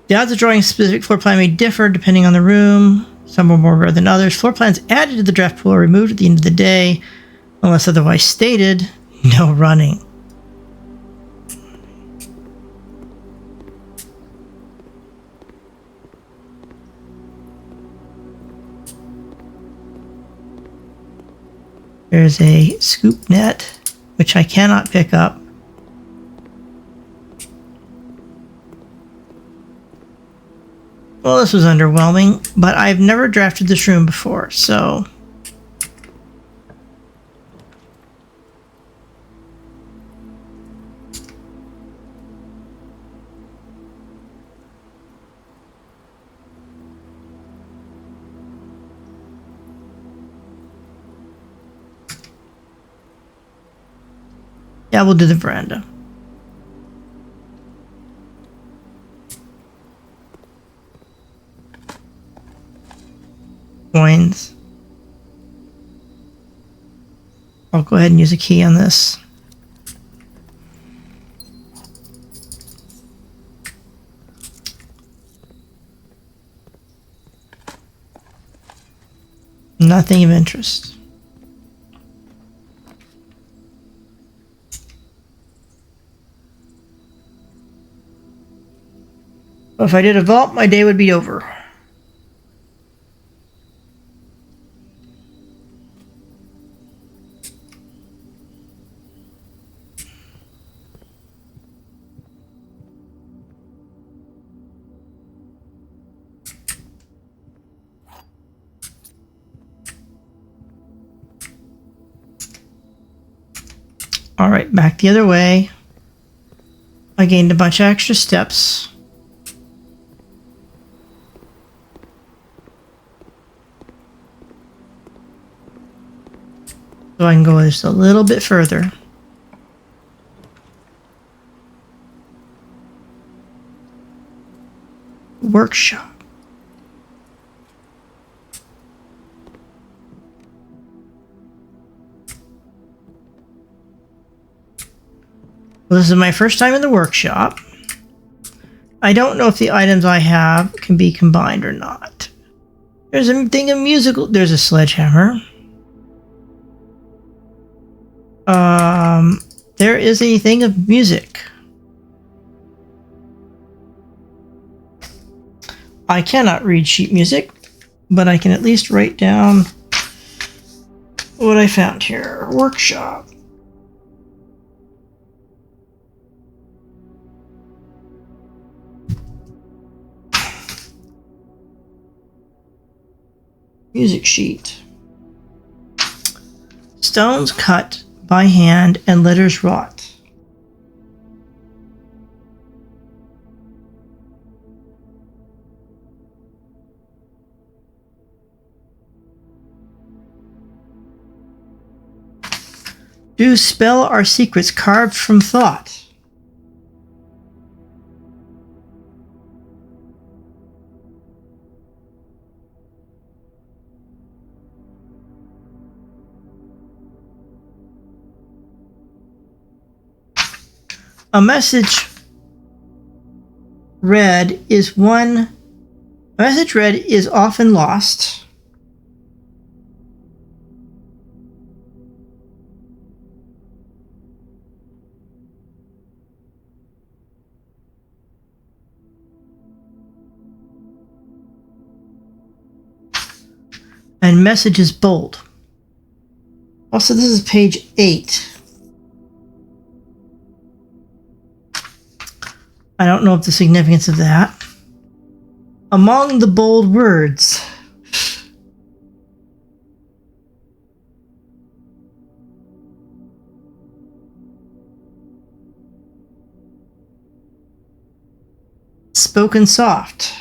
The odds of drawing a specific floor plan may differ depending on the room. Some are more rare than others. Floor plans added to the draft pool are removed at the end of the day. Unless otherwise stated, no running. There's a scoop net, which I cannot pick up. Well, this was underwhelming, but I've never drafted this room before, so... yeah, we'll do the veranda. Coins. I'll go ahead and use a key on this. Nothing of interest. If I did a vault, my day would be over. All right, back the other way. I gained a bunch of extra steps. So I can go just a little bit further. Workshop. Well, this is my first time in the workshop. I don't know if the items I have can be combined or not. There's a thing of musical. There's a sledgehammer. There is a thing of music. I cannot read sheet music, but I can at least write down what I found here. Workshop. Music sheet. Stones cut by hand and letters wrought. Do spell our secrets carved from thought. A message read is often lost. And message is bold. Also, this is page 8. I don't know of the significance of that. Among the bold words. Spoken soft.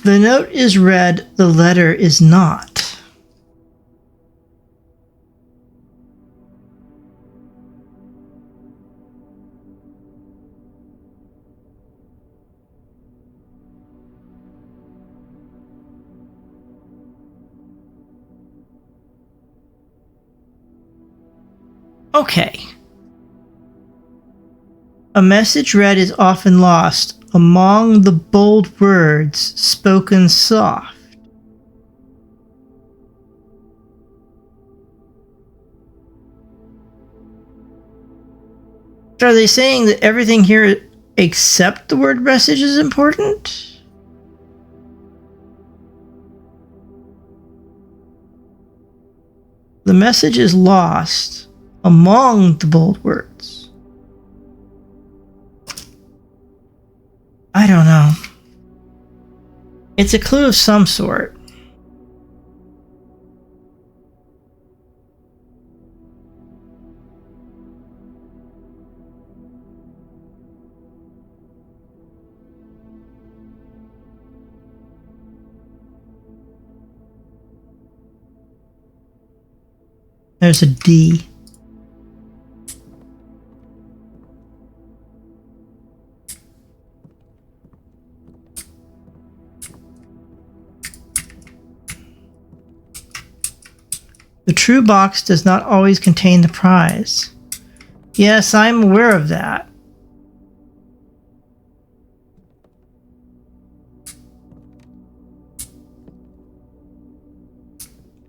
The note is read, the letter is not. Okay. A message read is often lost among the bold words spoken soft. So are they saying that everything here except the word message is important? The message is lost among the bold words. I don't know. It's a clue of some sort. There's a D. The true box does not always contain the prize. Yes, I'm aware of that.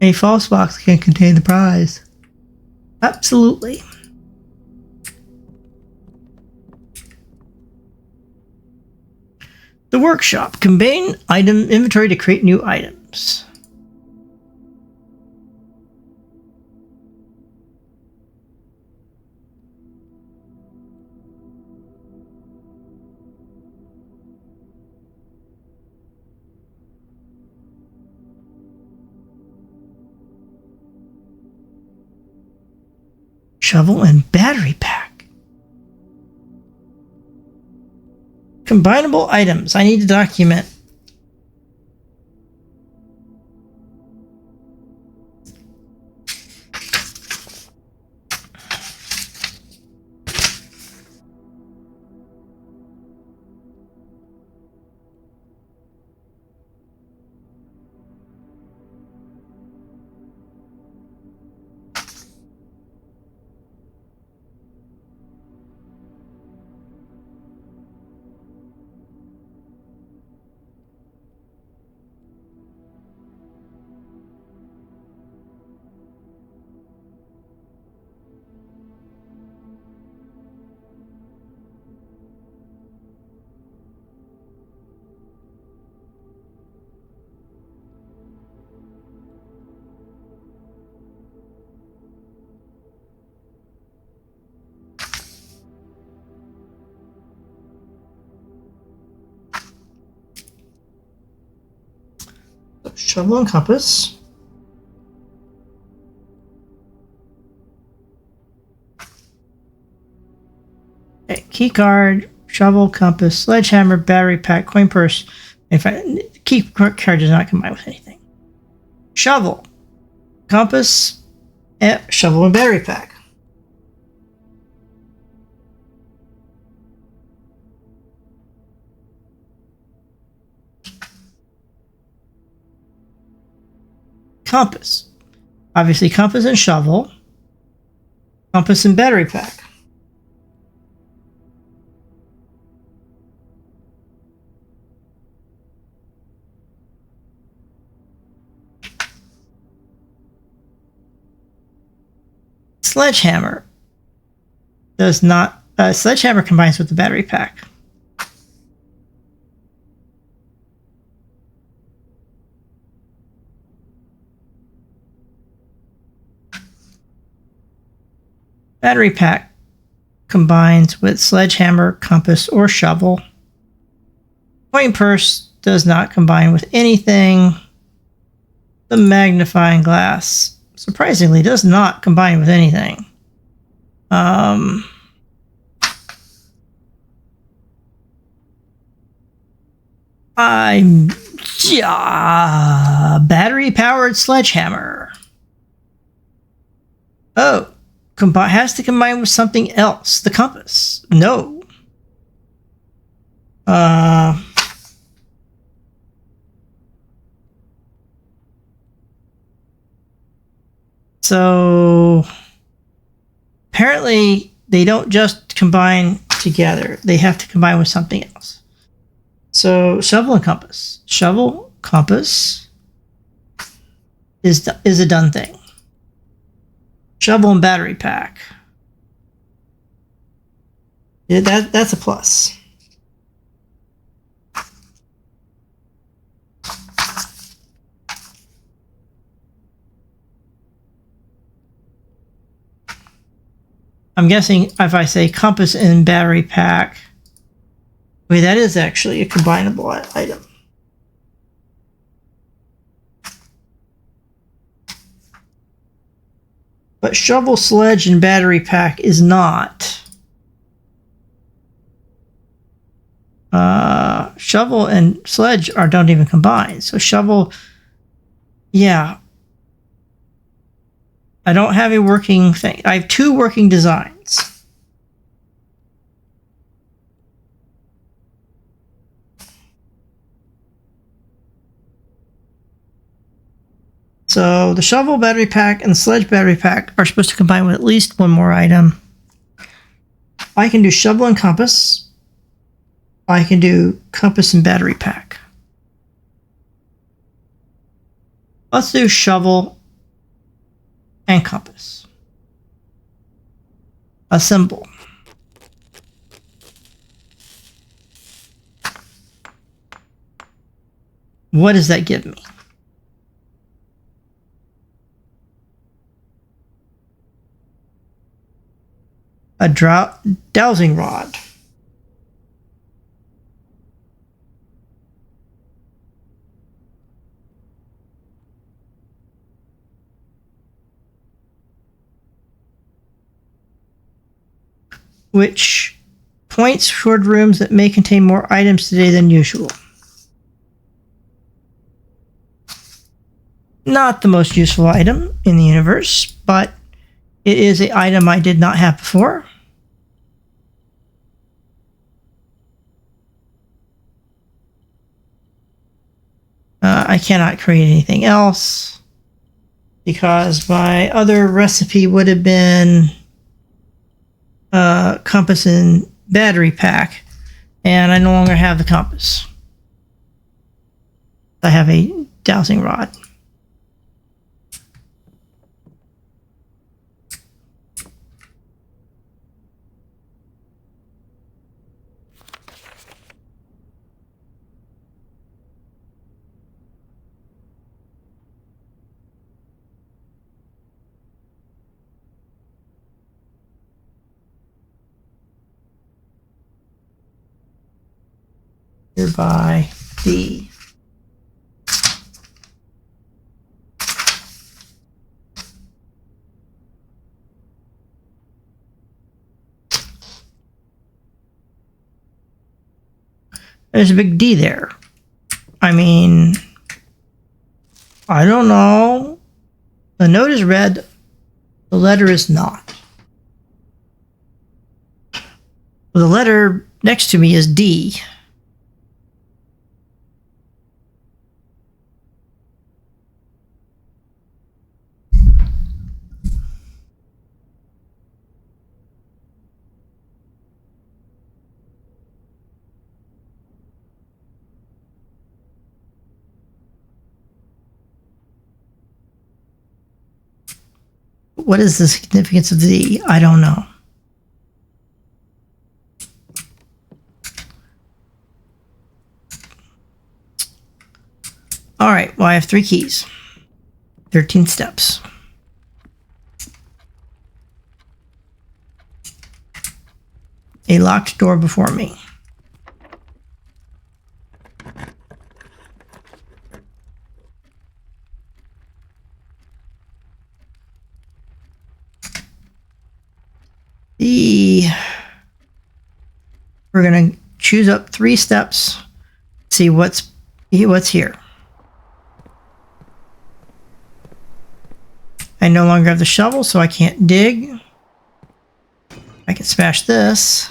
A false box can contain the prize. Absolutely. The workshop. Combine item inventory to create new items. Shovel and battery pack. Combinable items. I need to document. Shovel and compass. Okay, key card, shovel, compass, sledgehammer, battery pack, coin purse. In fact, key card does not combine with anything. Shovel, compass, shovel and battery pack. Compass. Obviously, compass and shovel. Compass and battery pack. Sledgehammer does not. Sledgehammer combines with the battery pack. Battery pack combines with sledgehammer, compass, or shovel. Coin purse does not combine with anything. The magnifying glass, surprisingly, does not combine with anything. Battery-powered sledgehammer. Oh, has to combine with something else. The compass. No. So apparently they don't just combine together. They have to combine with something else. So shovel and compass. Shovel, compass is a done thing. Shovel and battery pack. Yeah, that's a plus. I'm guessing if I say compass and battery pack, wait, that is actually a combinable item. But shovel, sledge, and battery pack is not. Shovel and sledge don't even combine. So shovel, yeah. I don't have a working thing. I have 2 working designs. So the shovel battery pack and the sledge battery pack are supposed to combine with at least one more item. I can do shovel and compass. I can do compass and battery pack. Let's do shovel and compass. Assemble. What does that give me? A dowsing rod. Which points toward rooms that may contain more items today than usual. Not the most useful item in the universe, but it is an item I did not have before. I cannot create anything else because my other recipe would have been compass and battery pack, and I no longer have the compass. I have a dowsing rod. By D. There's a big D there. I mean, I don't know. The note is red. The letter is not. The letter next to me is D. What is the significance of D? I don't know. All right, well, I have 3 keys. 13 steps. a locked door before me. We're going to choose up 3 steps, see what's here. I no longer have the shovel, so I can't dig. I can smash this.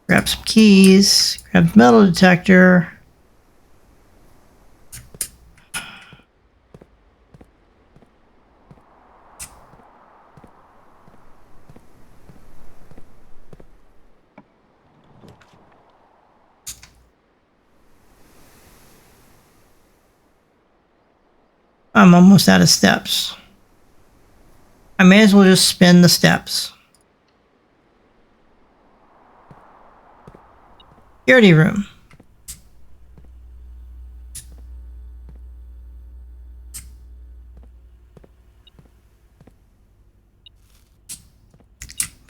Grab some keys. Grab the metal detector. I'm almost out of steps. I may as well just spin the steps. Security room.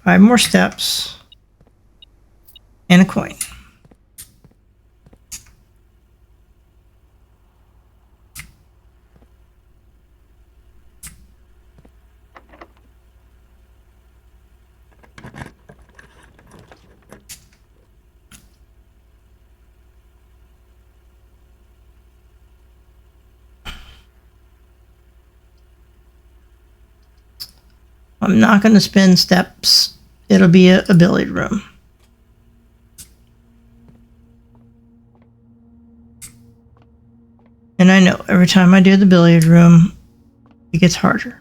Five more steps. And a coin. I'm not going to spin steps. It'll be a billiard room. And I know every time I do the billiard room, it gets harder.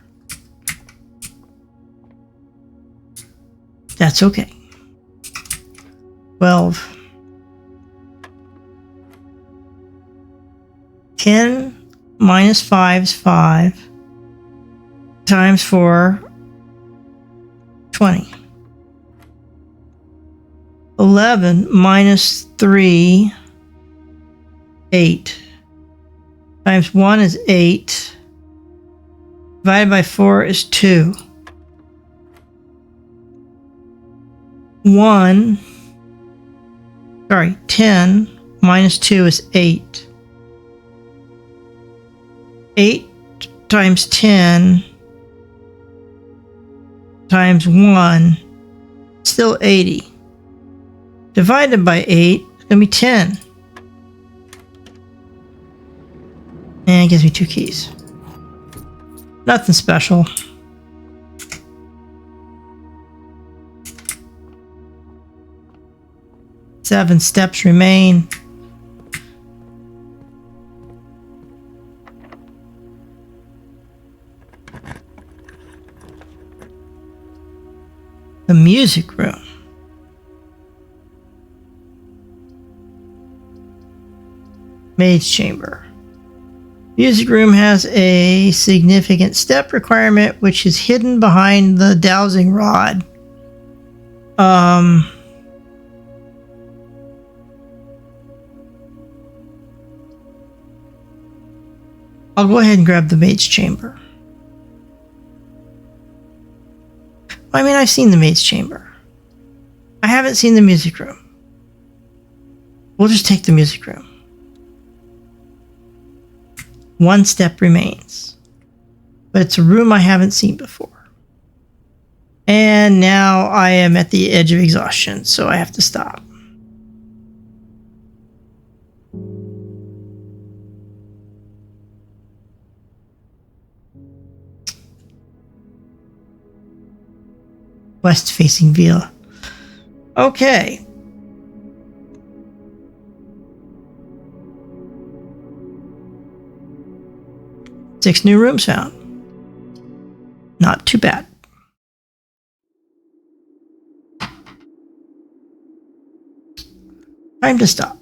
That's okay. 12. 10 minus 5 is 5. Times 4, 20. 11 minus 3, 8. Times 1 is 8. Divided by 4 is 2. 10 minus 2 is 8. 8 times 10 times 1, still 80. Divided by 8, it's going to be 10. And it gives me 2 keys. Nothing special. Seven steps remain. The music room. Maid's chamber. Music room has a significant step requirement, which is hidden behind the dowsing rod. I'll go ahead and grab the maid's chamber. I mean, I've seen the maid's chamber. I haven't seen the music room. We'll just take the music room. 1 step remains. But it's a room I haven't seen before. And now I am at the edge of exhaustion, so I have to stop. West-facing villa. Okay. Six new rooms found. Not too bad. Time to stop.